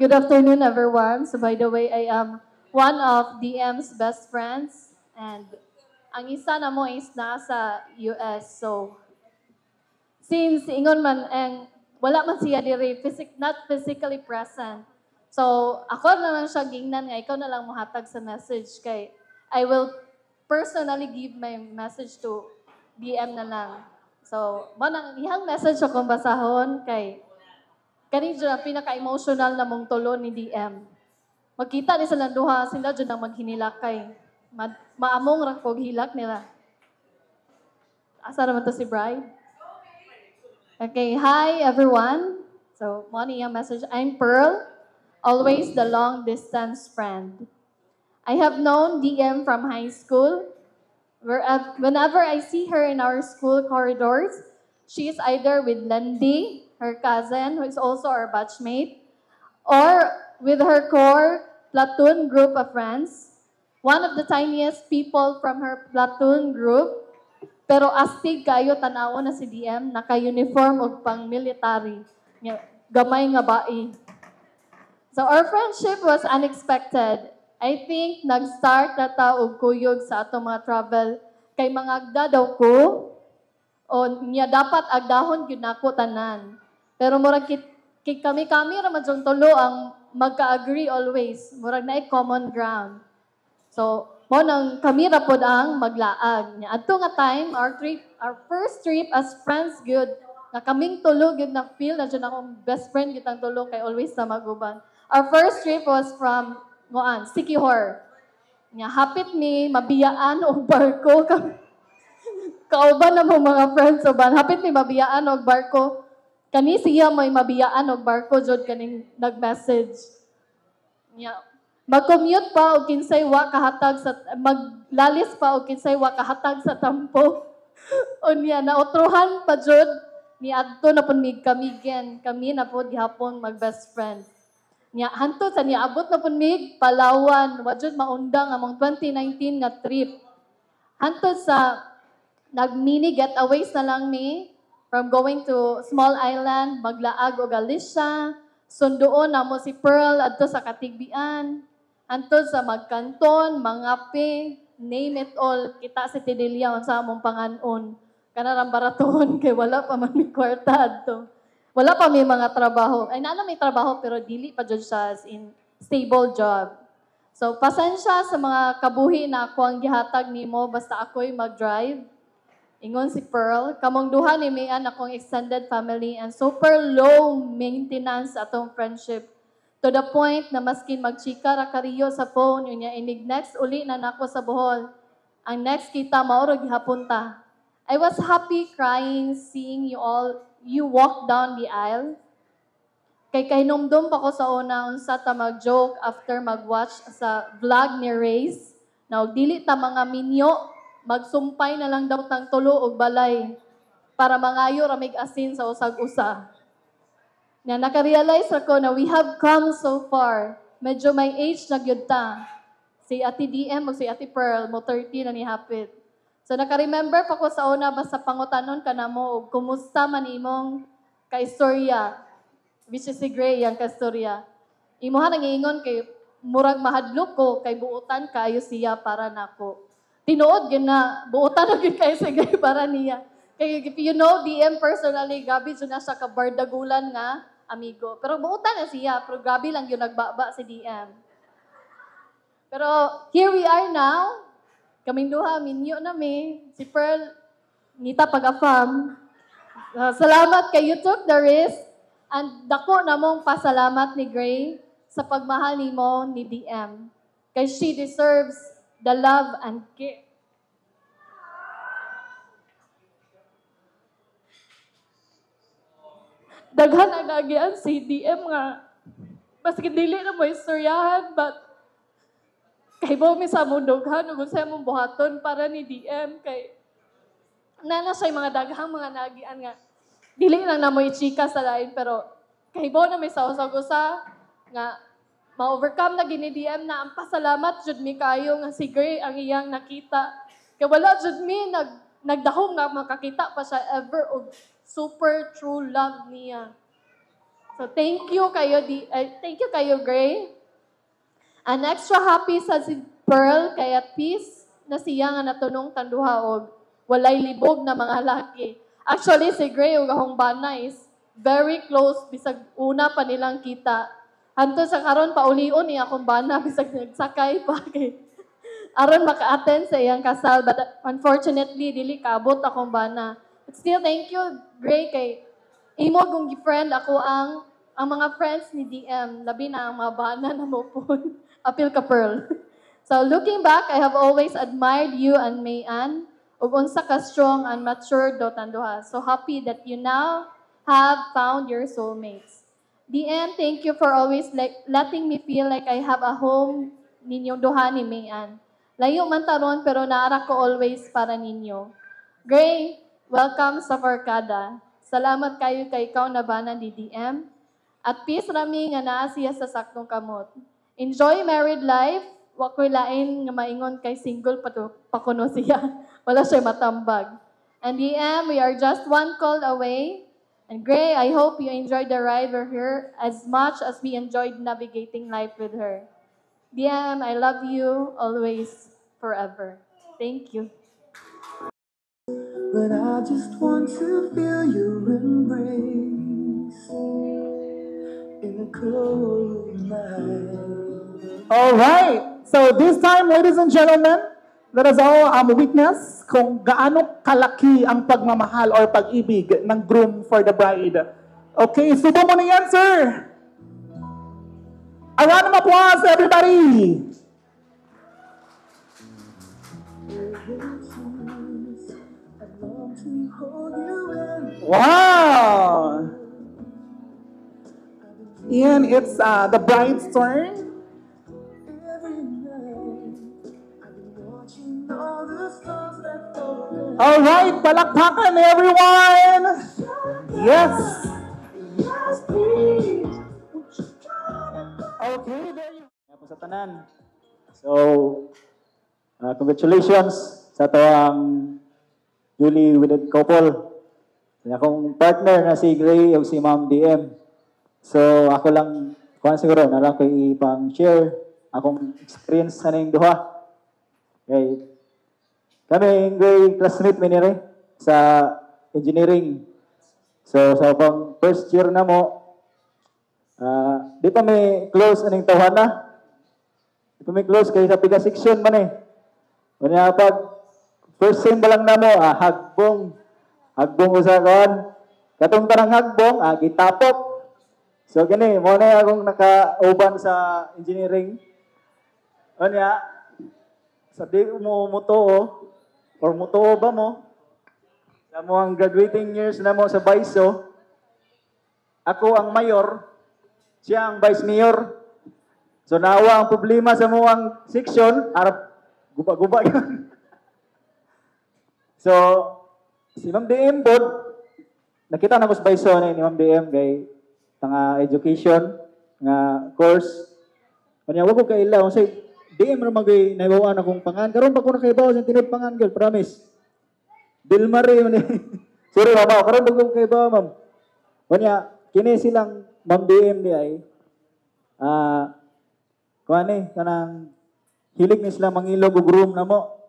Good afternoon, everyone. So by the way, I am one of DM's best friends and ang isa na mo is nasa US. So since ingon man ang wala man siya diri not physically present. So ako na lang siya gingnan nga ikaw na lang mohatag sa message kay I will personally give my message to DM na lang. So mo nang ihang message akong basahon kay kani dyan ang pinaka-emotional na mong tulo ni DM. Magkita ni silang duha, sila dyan ang maghinilakay. Maamong rakog hilak nila. Asa naman to si Bride? Okay, hi everyone. So, morning yung message. I'm Pearl, always the long-distance friend. I have known DM from high school. Whenever I see her in our school corridors, she is either with Landy, her cousin, who is also our batchmate, or with her core platoon group of friends, one of the tiniest people from her platoon group, pero astig kayo tanaw na si DM, naka-uniform o pang-military. Gamay nga bai. So our friendship was unexpected. I think nag-start na ta og kuyog sa atong mga travel kay mga agda daw ko o niya dapat agdahon gyud nako tanan. Pero murag kami ra man jung tulo ang magka-agree always. Murag naay common ground. So, mo nang kami ra pod ang maglaag. Nya adto nga time our first trip as friends good nga kaming tulo gyud na feel na jud akong best friend gyud ang tulo kay always na maguban. Our first trip was from Sikihor. Nya hapit mi mabiyaan og barko kauban na mo mga friends uban. Hapit mi mabiyaan og barko. Kani siya may mabiyaan og barko jud kaning nag-message. Nya mag-commute pa og kinsay wa kahatag sa maglalis pa og kinsay wa kahatag sa tampo. Unya naotruhan pa jud ni adto na pud mig kamigen. Kami na pud gihapon mag-best friend. Nya hantud sa niabot na pud mig Palawan, wa jud maundang among 2019 nga trip. Hantud sa nag-mini getaways na lang mi. From going to small island, maglaag o Galicia, sunduon na mo si Pearl adto sa Katigbian, antod sa Magkanton, Mangapi, name it all, kita si Tidilya sa among panganon. Kanarang baratoon kay wala pa man mi kwarta adto. Wala pa may mga trabaho. Ay naala may trabaho pero dili pa jud siya as in stable job. So pasensya sa mga kabuhi na ako ang gihatag nimo basta ako'y mag-drive. Ingon si Pearl, kamong duha ni Mian akong extended family and super low maintenance atong friendship. To the point na maskin magchika ra kariyo sa phone, yun niya inig next uli na nako sa Bohol. Ang next kita mauro gihapon ta. I was happy crying seeing you walk down the aisle. Kay kahinumdum pa ko sa una unsa ta mag-joke after mag-watch sa vlog ni Race. Na dili ta mga minyo magsumpay na lang daw tang tulo og balay para mangayo ramig asin sa usag-usa. Na naka-realize ako na we have come so far. Medyo may age na gyud ta. Si Ate DM o si Ate Pearl mo 30 na ni hapit. So naka-remember pa ko sa una basta pangutanon ka na mo og kumusta man imong kaistorya which is si Gray yang kaistorya. Imuha nang ingon kay murag mahadlok ko kay buutan kayo siya para nako. Tinuod yun na, buutan na yun kayo sa gay para niya. Kaya if you know DM personally, gabi dyan na siya kabardagulan nga amigo. Pero buutan na siya, pero gabi lang yun nagbaba si DM. Pero here we are now. Kaming duha, minyo na mi. Si Pearl, nita pag-afam. Salamat kay you took the risk. And dako na mong pasalamat ni Gray sa pagmahal ni mo ni DM. Kay she deserves the love and care. Daghan ang nagian si DM nga. Maski dili na mo istoryahan, but kay mo mi sa mundughan, ug sa mong buhaton para ni DM, kay nana siya mga daghang mga nagian nga. Dili lang na mo i-chika sa lain, pero kay mo na may sa usag-usa, nga ma-overcome na gini-DM na ang pasalamat jud mi kayo nga si Gray ang iyang nakita. Kaya wala jud mi nagdahom nga makakita pa siya ever og super true love niya. So thank you kayo Gray. An extra happy sa si Pearl kay at peace na siya nga natunong tanduha og walay libog na mga laki. Actually si Gray ug akong bana is very close bisag una pa nilang kita. Hanto sa karon paulion ni akong bana bisag nagsakay pa kay aron maka-attend sa iyang kasal but unfortunately dili kaabot akong bana. But still thank you Gray kay imo kong friend ako ang mga friends ni DM labi na ang mga bana na mo po. Apil ka Pearl. So looking back, I have always admired you and Mayan ug unsa ka strong and mature do tanduha. So happy that you now have found your soulmates. DM, thank you for always letting me feel like I have a home ninyong duha ni Mayan. Layo man taron pero naara ko always para ninyo. Gray, welcome sa Barkada. Salamat kayo kay ikaw na bana ni DM. At peace rami nga naa siya sa saktong kamot. Enjoy married life. Wa ko'y lain nga maingon kay single pakuno siya. Wala siya matambag. And DM, we are just one call away. And Gray, I hope you enjoyed the ride with her as much as we enjoyed navigating life with her. DM, I love you always, forever. Thank you. But I just want to feel your embrace in a cold night. All right. So this time, ladies and gentlemen, let us all witness kung gaano kalaki ang pagmamahal or pag-ibig ng groom for the bride. Okay, subo mo na yan, sir. A round of applause, everybody. Wow. Ian, it's the bride's turn. All right, palakpakan everyone. Yes. Okay, there you go. Sa tanan. So, congratulations sa to ang newly wedded couple. Sa akong partner na si Gray o si Ma'am DM. So, ako lang, kuhan siguro, na lang ko ipang-share akong experience sa ning duha. Okay. Kami, Gray, classmate mi nire sa engineering. So, sa akong first year na mo, di pa may close aning tawana. Di pa may close kay sa piga section man eh. Kanya pag first sem ba lang na mo, hagbong usa kaon. Katong tanang hagbong, gitapok. So gani, mo na akong naka-uban sa engineering. Kanya, sa di mo mutuo, or mutuo ba mo, sa mo ang graduating years na mo sa Baiso, ako ang mayor, siya ang vice mayor. So nawa ang problema sa mo ang section, arap guba-guba yun. So, si Ma'am DM po, nakita na ko sa Baiso ni Ma'am DM kay tanga education nga course. Kanya wag ko kaila unsay DM ra magay naibawaan akong pangan. Karon pa ko nakaibaw sa tinod pangan girl, promise. Dilmari man. Sorry mama, karon ba ko kaibaw ma'am. Kanya kini silang Ma'am DM di ay kuani kanang hilig ni sila mangilog og room na mo.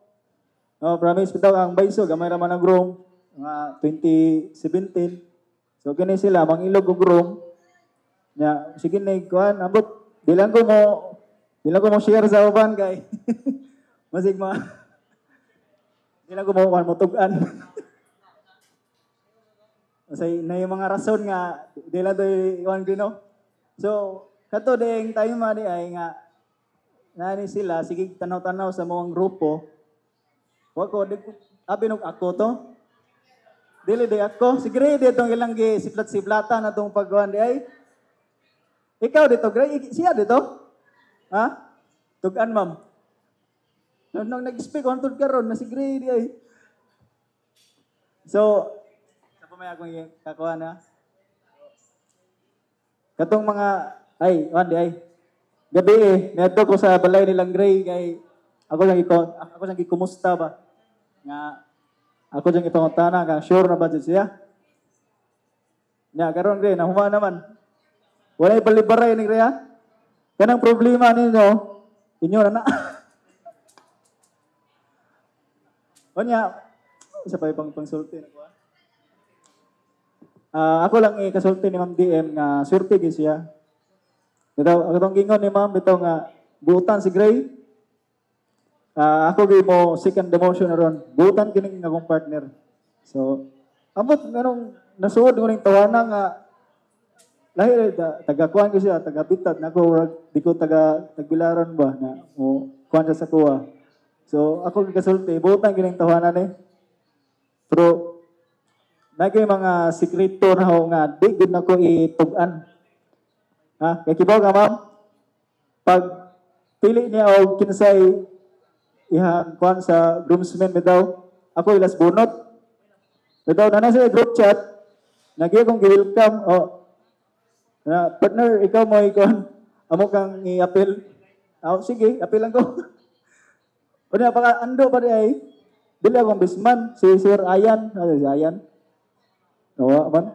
No, promise bitaw ang Baiso gamay ra man ang room nga 2017. So kini sila mangilog og room. Nya sige na kuan ambot dilang ko mo share sa uban kay masig ma dilang ko mo kuan mo tug-an. Say na yung mga rason nga dila doy kuan gino. So kato ding tayo man ay nga nani sila sige tanaw-tanaw sa mga grupo. Wa ko abinog ako to. Dili di ako sige di tong ilang gi siplat-siplatan atong pagkuan di ay. Ikaw dito, Gray, siya dito? Ha? Tugan, ma'am. Nung nag-speak, antod ka ron, na si Gray di ay. So, sa pa may akong kakuha na. Katong mga, wandi ay, gabi neto ko sa balay nilang Gray, kay ako siyang ikumusta ba? Nga, ako siyang itong tanang, kang sure na ba siya? Nga, karon Gray, nahuma naman. Walay balibaray ni Rhea. Kanang problema ninyo, inyo na na. Onya, isa pa ibang pangsulti na ko. Ako lang kasulti ni Ma'am DM nga surti gyud siya. Bitaw ang atong gingon ni Ma'am bitaw nga buutan si Gray. Ako gyud mo second demotion na ron. Buutan kini nga akong partner. So, ambot nganong nasuod ko ning tawana nga lahi taga-kuan ko siya, taga-bitad nako di ko tagbilaran ba na mo kuan siya sa kuha. So, ako kasulti buutan kini tawanan ni. Pero nagay mga sikreto na ho nga di gud nako itugan. Kaya kibaw ka ma'am, pag pili niya o kinsay ihang kuan sa groomsmen bitaw, ako ilas bunot. Bitaw na sa group chat, nagi akong gi-welcome. Partner, ikaw mo ikon, amo kang i-appeal. Sige, appeal lang ko. O niya, baka ando pa ay, dili akong bisman, si Sir Ayan. Si Ayan? Nawa man?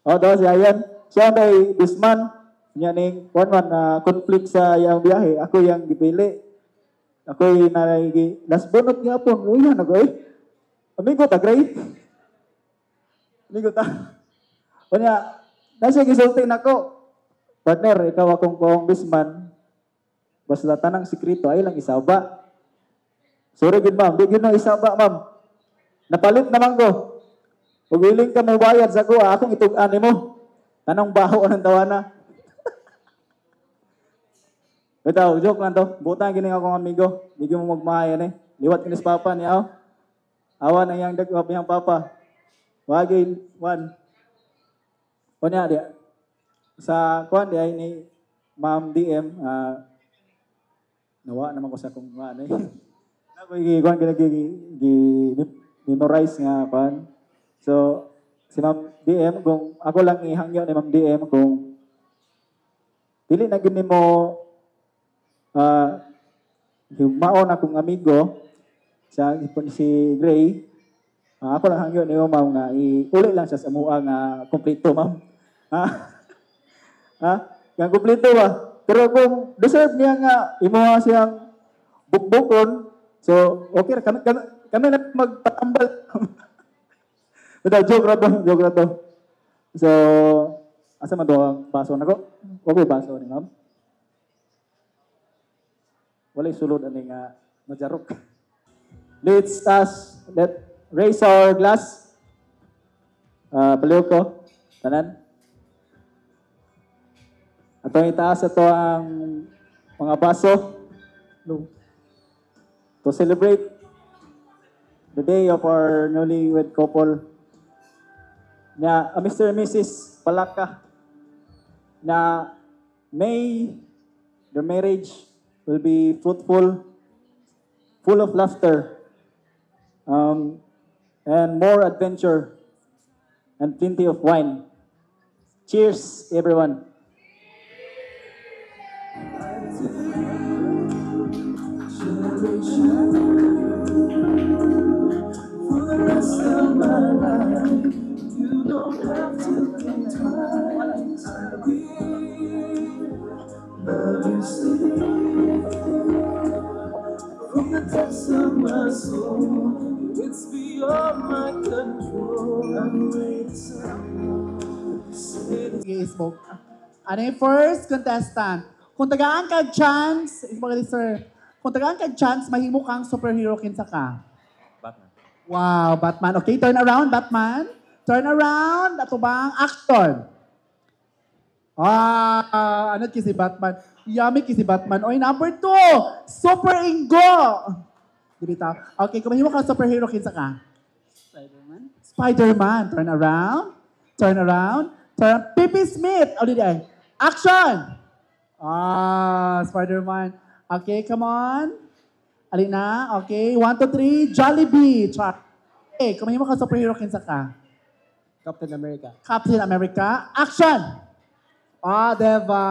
Daw si Ayan. Siya ay bisman. Niya ning one conflict sa iyang biyahe. Ako yung gipili. Ako yung last bonot nga po. Uy, ano ko eh. Amigo ta, Gray. Amigo ta. O niya, nasa gisulti na ko. Partner, ikaw akong congressman. Basta tanang sikrito, ay lang isaba. Sorry, good ma'am. Di gino isaba, ma'am. Napalit naman ko. Kung willing ka mo bayad sa ko, akong itug-ani mo. Tanong baho ng tawana. Bitaw, joke lang to. Butang gining akong amigo. Di mo magmahayan eh. Liwat kinis papa niya, oh. Awan ang yang dagwap niyang papa. Wagin, one. O niya, di. Sa kuan di ay ni Ma'am DM, nawa naman ko sa kung ano eh. Ako kuan memorize nga kuan. So, si Ma'am DM, kung ako lang ihangyo ni Ma'am DM, kung dili na gini mo maon akong amigo sa si Gray, ako lang hangyo ni Ma'am nga uli lang siya sa mua nga kompleto, Ma'am. Nga kompleto ba? Pero kung deserve niya nga imuha siyang bukbukon, so okay kami na magpatambal. Joke ra to. So, asa man to ang baso na ko? Okay, baso ni Ma'am. Walay sulod ani nga majarok. Let's raise our glass. Paliw ko. Tanan. Atong itaas ito ang mga baso to celebrate the day of our newlywed couple. Na Mr. and Mrs. Palaka, na may the marriage will be fruitful, full of laughter, and more adventure, and plenty of wine. Cheers, everyone. For the rest of my life, you don't have to think twice. Love you still. From the depths of my soul, it's beyond my control. I'm ready to Smoke. Ano yung first contestant? Kung tagaan ka chance, sir, kung tagaan ka chance, mahimo kang superhero kinsa ka? Batman. Wow, Batman. Okay, turn around, Batman. Turn around. Ato bang action? Ano si Batman? Yummy si Batman. Oy, number 2, Super Ingo. Dibitaw. Okay, kung mahimo kang superhero kinsa ka? Spider-Man. Spider-Man. Turn around. Turn around. Turn. Pipi Smith. O, diday. Action! Spider-Man. Okay, come on. Alina. Okay, 1, 2, 3. Jollibee. Okay, kung mahimo kang superhero kinsa ka? Captain America. Captain America. Action! Diba?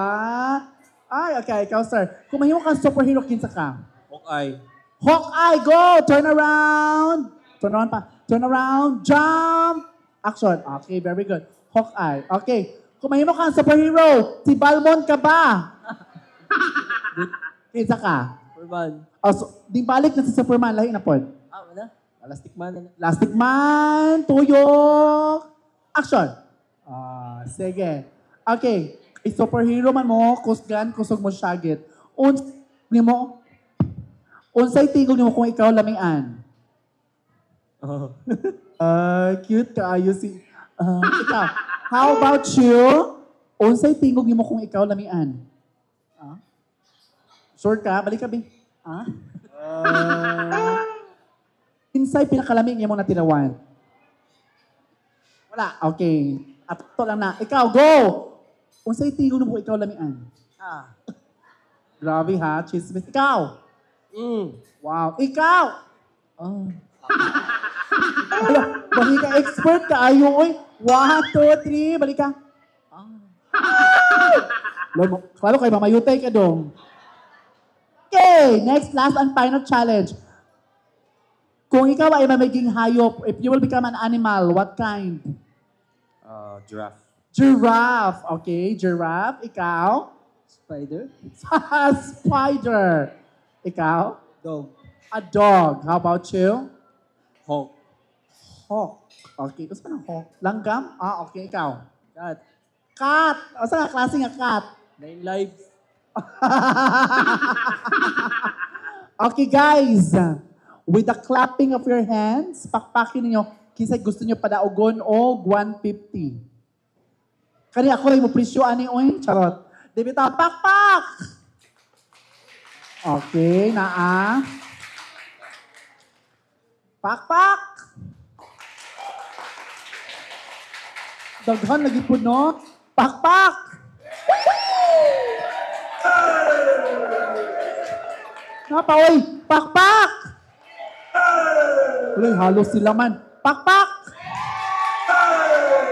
Ay, okay, ikaw, sir. Kung mahimo kang superhero kinsa ka? Hawkeye. Hawkeye, go! Turn around! Turn around pa. Turn around. Jump! Action. Okay, very good. Hawkeye. Okay. Kumahimo ka ang superhero. Si Balmon ka ba? Kinsa ka? Superman. Oh, so, di balik na si Superman. Lahi na po. Wala. Plastic Man. Plastic Man, tuyok. Action. Sige. Okay. Superhero man mo, kusgan, kusog mo syagit. Unsay tingog nimo kung ikaw lamian? Oh. Cute kaayo si... ikaw. How about you? Unsay tingog nimo kung ikaw lamian? Sure ka? Balik ka, Bing. Insay pinakalamig niya mo na tinawan? Wala. Okay. At ito lang na. Ikaw, go! Unsay tingog nimo kung ikaw lamian? Grabe ha, chismis. Ikaw! Wow. Ikaw! Balik ka, expert ka. Ayaw, oy. 1, 2, 3. Balik ka. Klaro kayo, mamayutay ka dong. Okay, next, last and final challenge. Kung ikaw ay mamaging hayop, if you will become an animal, what kind? Giraffe. Giraffe. Okay, giraffe. Ikaw? Spider. Spider. Ikaw? Dog. A dog. How about you? Hawk. Hawk. Okay, gusto ka ng hawk? Langgam? Okay, ikaw? Cat. Cat. O saan nga klase nga cat? 9 lives. Okay, guys. With the clapping of your hands, pakpakin ninyo, kisay gusto nyo padaugon o 150. Kani ako rin mo presyo ani oy, charot. Debita, pakpak! Okay, naa. Pakpak! Daghan lagi po, no? Pakpak! Napa, oy! Pakpak! Uloy, halos sila man. Pakpak!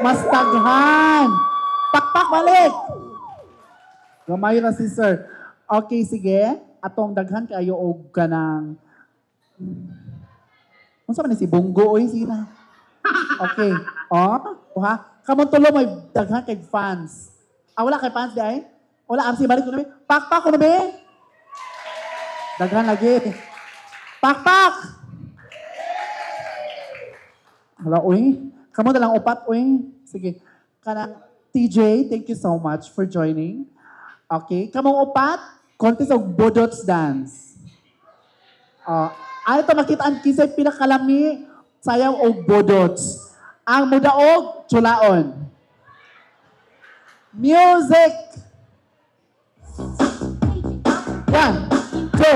Mas daghan! Pakpak, balik! Gamay na si sir. Okay, sige. Atong daghan kayo og kanang... Ano sa man si Bongo, oy, sige na. Okay. Ha? Kamon tulo may daghan kay fans. Wala kay fans di ay? Wala, amsi balik ko na. Pakpak ko na be? Daghan lagi. Pakpak! Hala, uy. Kamon na lang upat, uy. Sige. Kanang TJ, thank you so much for joining. Okay. Kamong upat, contest of Bodots Dance. Ano ito makita ang kisay pinakalami sayaw og Bodots. Ang mudaog, chulaon. Music! 1, 2,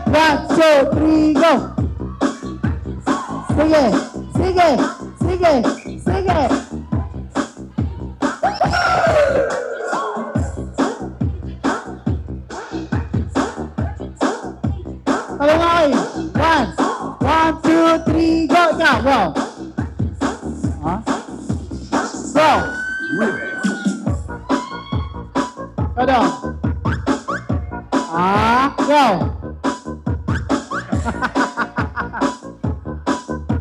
1, 2, 3, go! Sige! Sige! Sige! Sige! Okay, 1, 2, 3, go! Ikaw, go! Go! Go down. Go!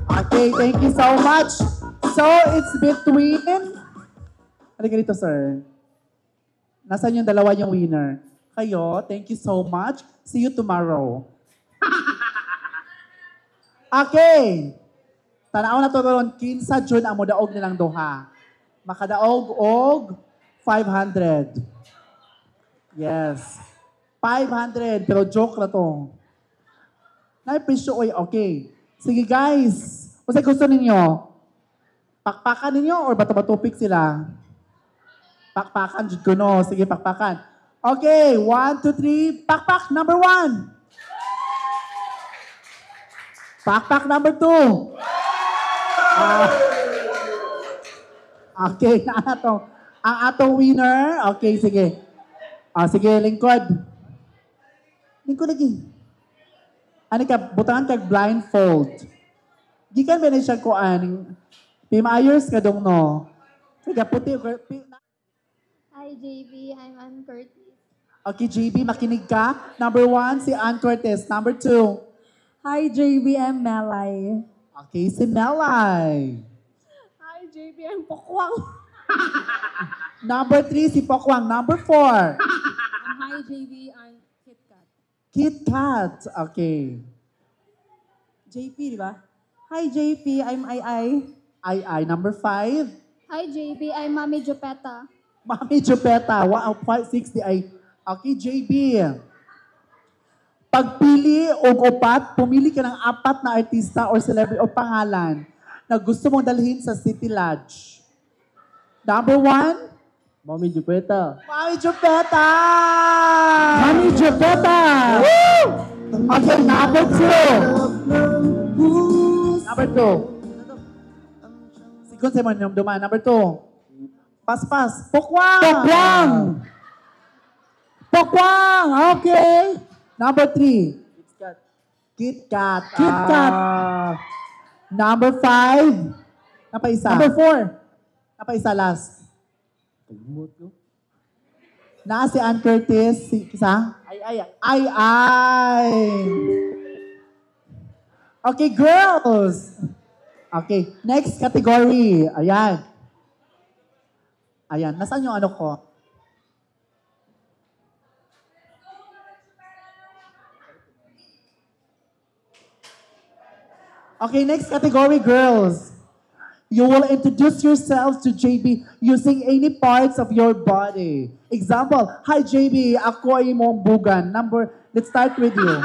Okay, thank you so much. So, it's between... Halika dito, sir. Nasaan yung dalawa yung winner? Kayo, thank you so much. See you tomorrow. Okay. Tanaw na to ron, 15 June ang mudaog nilang duha. Makadaog og 500. Yes. 500, pero joke na to. Na-appreciate, oy, okay. Sige guys, kung saan gusto ninyo, pakpakan ninyo or bato-batupik sila? Pakpakan, jud ko no. Sige, pakpakan. Okay, 1, 2, 3, pakpak number 1. Pakpak number 2. Okay, ang atong winner. Okay, sige. Sige, lingkod. Lingkod lagi. Ano ka, butangan kag blindfold. Gikan ba na siya ko pimayers ka dong no. Sige, puti. Hi, JB. I'm Ann Curtis. Okay, JB, makinig ka. Number 1, si Ann Curtis. Number 2. Hi, JB. I'm Melay. Okay, si Melay. Hi, JB. I'm Pokwang. Number 3, si Pokwang. Number 4. Hi, JV. I'm KitKat. KitKat. Okay. JP, di ba? Hi, JP. I'm Ai. Number 5. Hi, JB. I'm Mami Jupeta. Mami Jupeta. 160 ay. Okay, JB. Pagpili o upat, pumili ka ng 4 na artista or celebrity o pangalan na gusto mong dalhin sa City Lodge. Number 1. Mami Jupeta. Mami Jupeta! Mami Jupeta! Woo! Okay, number 2. Number 2. Sikon sa mga dumaan. Number 2. Paspas. Pokwang! Pokwang! Okay. Number 3. KitKat. KitKat. KitKat. Number 5. Napaisa. Number 4. Napaisa last. Tagmut ko. Na si Ann Curtis, si isa? Ay. Okay, girls. Okay, next category. Ayan. Nasaan yung ano ko? Okay, next category, girls. You will introduce yourselves to JB using any parts of your body. Example, hi JB, ako ay imong bugan. Let's start with you.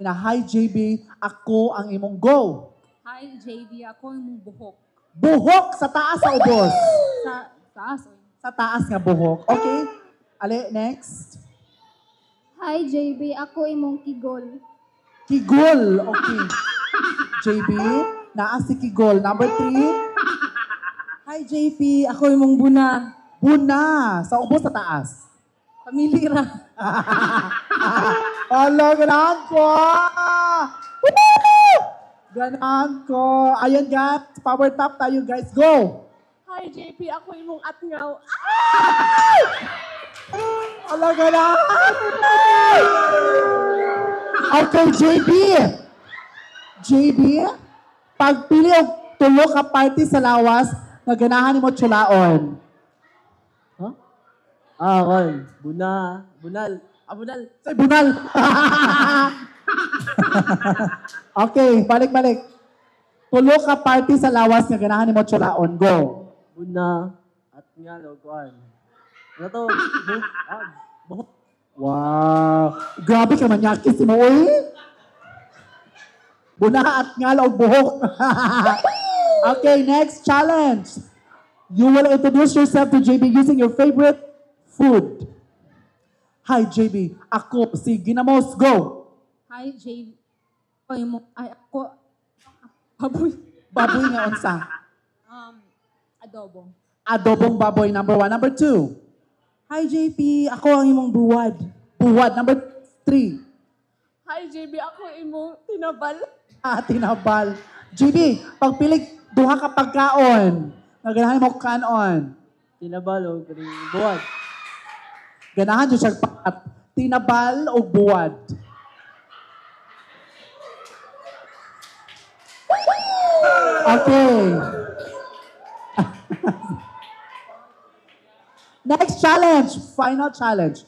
Hi JB, ako ang imong go. Hi, JV. Ako yung buhok. Buhok sa taas sa ubos. Sa taas. Sa taas nga buhok. Okay? Ale, next. Hi, JB. Ako imong kigol. Kigol. Okay. JB, naa si Kigol. Number 3. Hi, JP. Ako yung buna. Buna. Sa ubos sa taas. Pamilira. Hello, ganahan ko. Ganahan ko. Ayan, guys. Power top tayo, guys. Go. Hi, JP. Ako yung atngaw. Hello, ganahan. Okay, JB, pagpili og tulo ka party sa lawas, nga ganahan mo tsulaon. Huh? Kon. Bunal. Bunal. Say, bunal. Okay, balik. Tulo ka party sa lawas, nga ganahan mo tsulaon. Go. Buna. At nga, kuan. Ano to? Buhok. Wow. Grabe ka manyakis mo, uy. Buna at ngal og buhok. Okay, next challenge. You will introduce yourself to JB using your favorite food. Hi, JB. Ako si Ginamos. Go. Hi, JV. Ako. Baboy. Baboy nga unsa. Adobo. Adobong baboy, number 1. Number 2. Hi, JP. Ako ang imong buwad. Buwad, number 3. Hi, JB. Ako imong tinabal. Tinabal. JB, pagpilig, duha ka pagkaon. Ganahan mo kanon. Tinabal o buwad. Ganahan dyan siya pakat. Tinabal o buwad. Okay. Next challenge. Final challenge.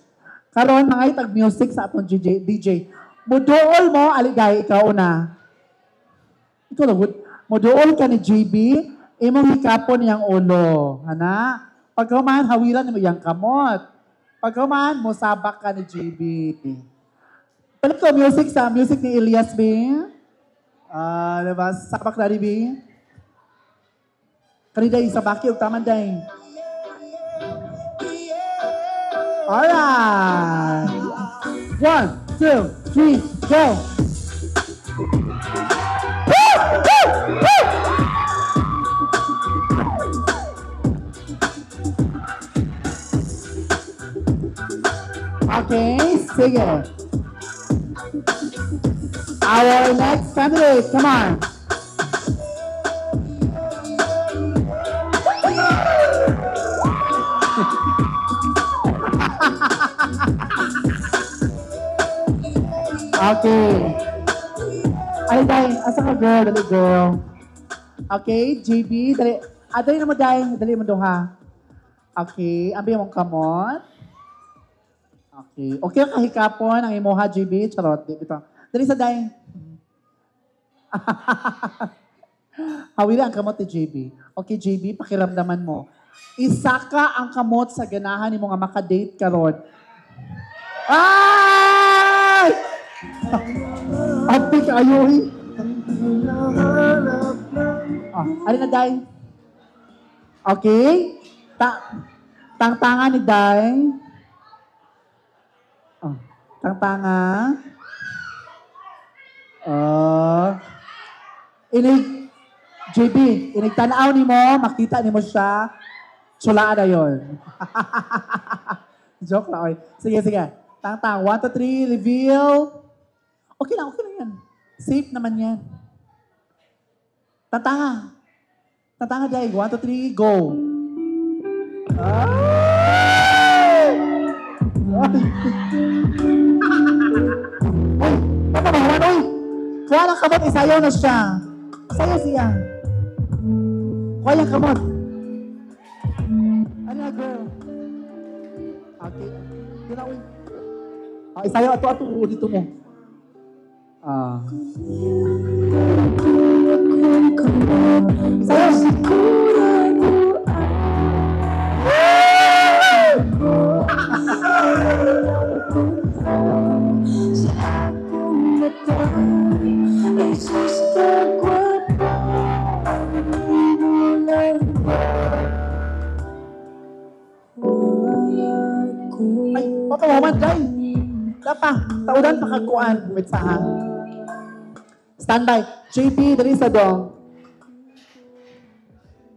Karon mga itag music sa atong DJ. Muduol mo, aligay, ikaw una. Ikaw lang, muduol ka ni JB, imong hikapon niyang ulo. Hana? Pagkaman, hawiran mo yung kamot. Pagkaman, musabak ka ni JB. Balik ko music sa music ni Elias B. Diba? Sabak na rin B. Kaniday, sabaki, ugtaman day. Alright. 1, 2, 3, go. Okay, sige. Our next candidate, come on. Okay. Ay, asa ka girl? Dali, girl. Okay, JB, dali. Dali na mo, Day. Dali mo doon, ha? Okay. Ambi mong kamot. Okay. Okay ang kahikapon ang imuha, JB. Charot. Ito. Dali sa Day. Hawila ang kamot ni JB. Okay, JB, pakiramdaman mo. Isaka ang kamot sa ganahan ni mo nga makadate karon. Ay! Api kayo, eh. Ano na, Day? Okay. Tangtanga ni Day. Tangtanga. JB, inigtanaw ni mo, makita ni mo siya, sulaan na yun. Joke lang, oy. Sige. Tangtang, 1, 2, 3, reveal. Okay lang yan. Safe naman yan. Tangtanga, Day. 1, 2, 3, go. Uy, papamahawan, uy. Kuha ng kamot, isayaw na siya. Sayaw siya. Kuha yung kamot. Ano na, girl? Okay. Yun na, uy. Isayaw, ato, dito mo. Isayaw. Ay, papawaman, Day. Dapa, taudan pakakuan. Wait sa hang. Standby. JP, dali sa dong.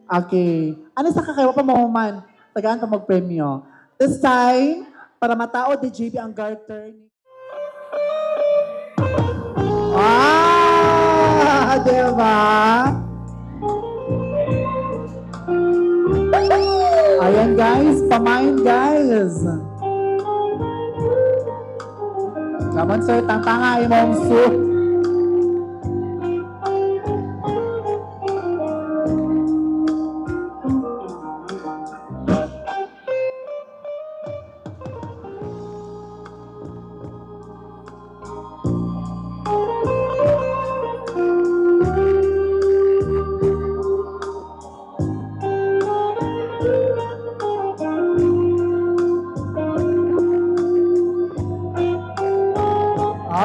Okay. Ano sa kakayawa pa mahuman? Tagaan pa mag-premyo. This time, para matao di JP ang garter. Diba? Ayan, guys. Pamain, guys. Come on, sir. Tangtanga imong soup.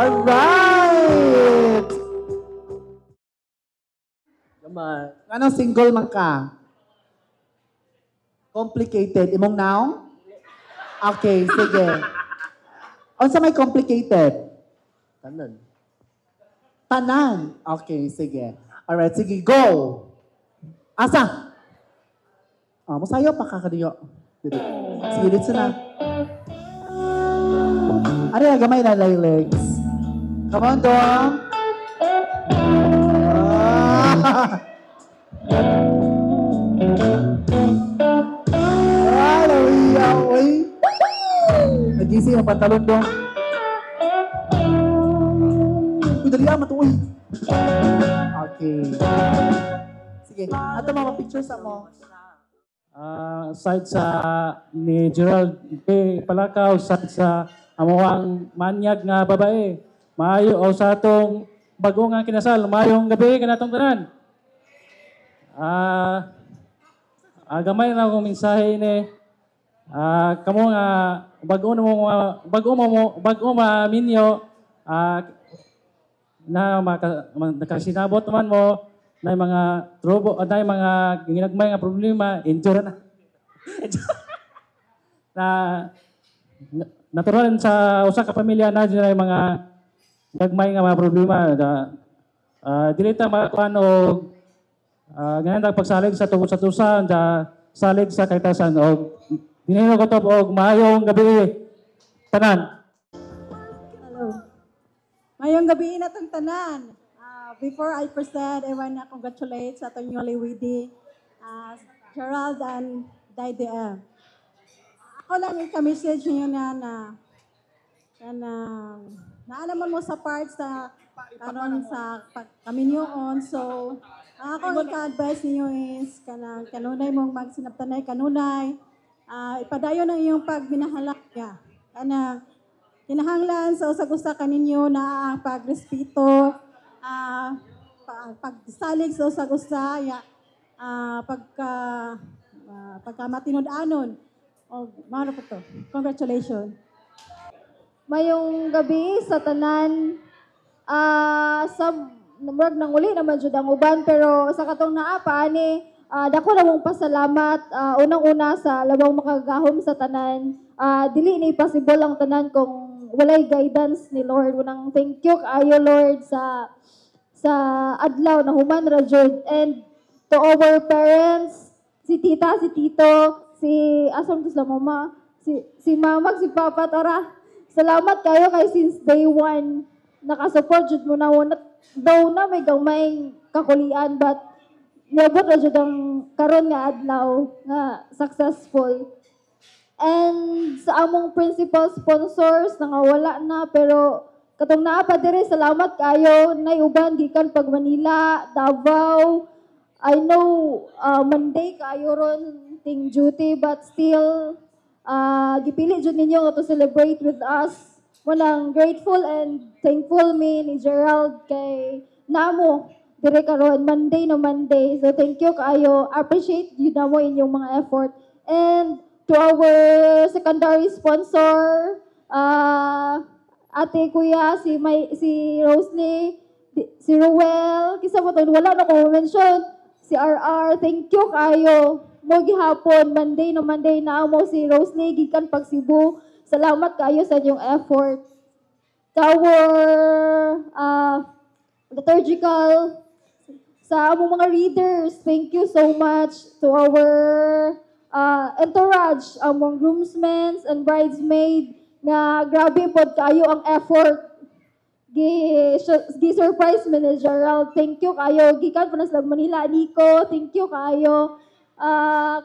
Alright! Anong single man ka? Complicated. Imong now? Okay, sige. Ano sa may complicated? Tanan. Okay, sige. Alright, sige, go! Asa? Masayo pa kakadiyo. Sige, dito na. Ano yung gamay na legs? Come on, Dom. Nagising ang pantalon, Dom. Uy, dali matuloy. Okay. Sige, ato mga pictures mo. Side sa ni Gerald Palakaw, side sa amuang manyag nga babae. Maayo o sa atong bago nga kinasal. Maayong gabi kanatong tanan. Gamay na akong mensahe ni kamo nga bago minyo na nakasinabot naman mo na mga trouble, na mga ginagmay nga problema, endure na. Natural sa usa ka pamilya na dyan mga gagmay nga mga problema. Dili ta makakuan og ganyan pagsalig sa tungkol sa tusa, salig sa kaitasan og dinino ko to og maayong gabi tanan. Hello. Maayong gabi natong tanan. Before I present, I want to congratulate sa atong newlywed Gerald and Dayde. Ako lang i-message niyo na naalaman mo sa part sa karon sa kaminyoon. So, Ako ika-advise ninyo is kanunay mong magsinaptanay kanunay. Ipadayon ang iyong pagminahalakya. Kinahanglan sa usag-usa kaninyo na ang pagrespeto, pagsalig sa usag-usa, pagka matinud-anon. Maro po to. Congratulations. Mayong gabi sa tanan, sa murag nang uli naman jud ang uban, pero sa katong naa paani, dako na mong pasalamat unang-una sa labang makagahom sa tanan. Dili ni possible ang tanan kung walay guidance ni Lord. Unang thank you kaayo Lord sa adlaw na human ra jud. And to our parents, si tita, si tito, si asam sa mama, si mama, si papa, tora. Salamat kayo kay since day one nakasupport jud mo na daw na may gamay kakulian, but niabot na jud ang karon nga adlaw nga successful. And sa among principal sponsors nangawala na, pero katong naa pa dire, salamat kayo. Nay uban gikan pag Manila, Davao. I know Monday kayo ron ting duty, but still gipili jud ninyo to celebrate with us. Manang grateful and thankful mi ni Gerald kay namo dire karon Monday no Monday. So thank you kaayo. Appreciate yun na mo inyong mga effort. And to our secondary sponsor, ate, kuya, si Rosalie, si Ruel, kisa mo to, wala na ko mention, si RR, thank you kayo. Mo gihapon, Monday no Monday na mo si Rosalie, gikan pag Cebu. Salamat kayo sa inyong effort. Our liturgical, sa among mga readers, thank you so much. To our entourage, among groomsmen and bridesmaid, nga grabe pod kayo ang effort. Gi-surprise manager, thank you kayo. Gikan pa na sa Manila, Nico, thank you kayo.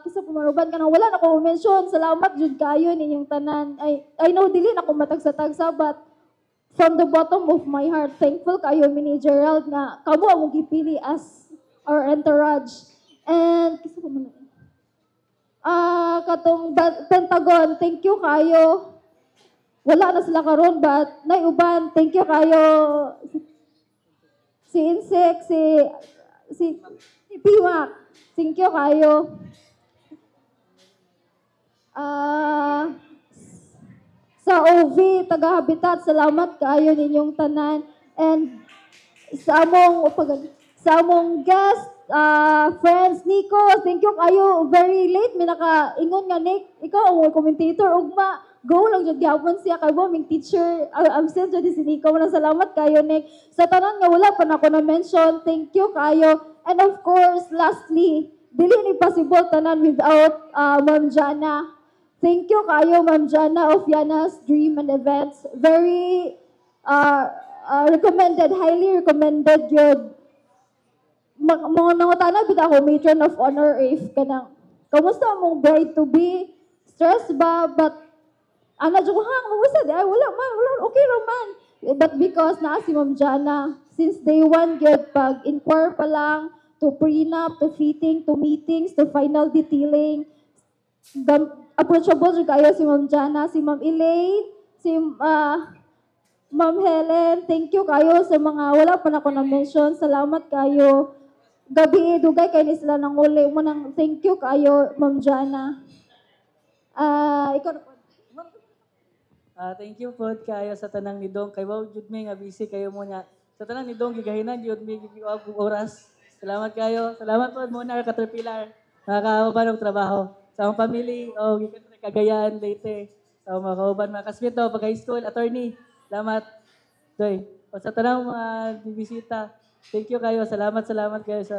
Kisa pumaruban ka na, wala na ko mention. Salamat jud kayo ninyong tanan. I know dili na ko matagsa-tagsa, but from the bottom of my heart, thankful kayo, Mini Gerald, nga kamo among gipili as our entourage. And kisa pumaruban. Katong Pentagon, thank you kayo. Wala na sila karon, but naiuban, thank you kayo. Si Insect, si Pimak, thank you kayo. Sa OV, taga-habitat, salamat kayo ninyong tanan. And sa among guest, friends, Nico, thank you kayo. Very late, may naka-ingon nga, Nick, ikaw ang commentator, ugma, go lang jud gyapon siya kay mo ming teacher, absent jud si Nico. Maraming salamat kayo, Nick. Sa tanan nga wala pa na ko na mention, thank you kayo. And of course, lastly, dili ni possible tanan without Ma'am Jana. Thank you kayo, Ma'am Jana of Yana's Dream and Events. Very recommended, highly recommended yun. Mga nangutana bit ako, matron of honor if kanang, kamusta mong bride to be? Stress ba? But, ana dyan ko, kamusta? Wala man, okay raman. But because naa si Ma'am Jana, since day one, good, pag inquire pa lang, to prenup, to fitting, to meetings, to final detailing, approachable dyan kayo si Ma'am Jana, si Ma'am Elaine, si Ma'am Helen, thank you kayo sa mga wala pa na ko na-mention. Salamat kayo. Gabi, dugay kayo ni sila ng uli. Munang thank you kayo, Ma'am Jana. Thank you po kayo sa tanang ni Dong. Kay wow, jud may nga busy kayo muna. Sa tanang ni Dong, gigahinan, jud may oras. Salamat kayo. Salamat po muna ka Caterpillar. Nakakauban ng trabaho. Sa akong family, gikan na Cagayan, Leyte. Sa mga kauban, mga kasmito, pag high school, attorney. Salamat. Doy. O sa tanang mga bibisita, thank you kayo. Salamat kayo sa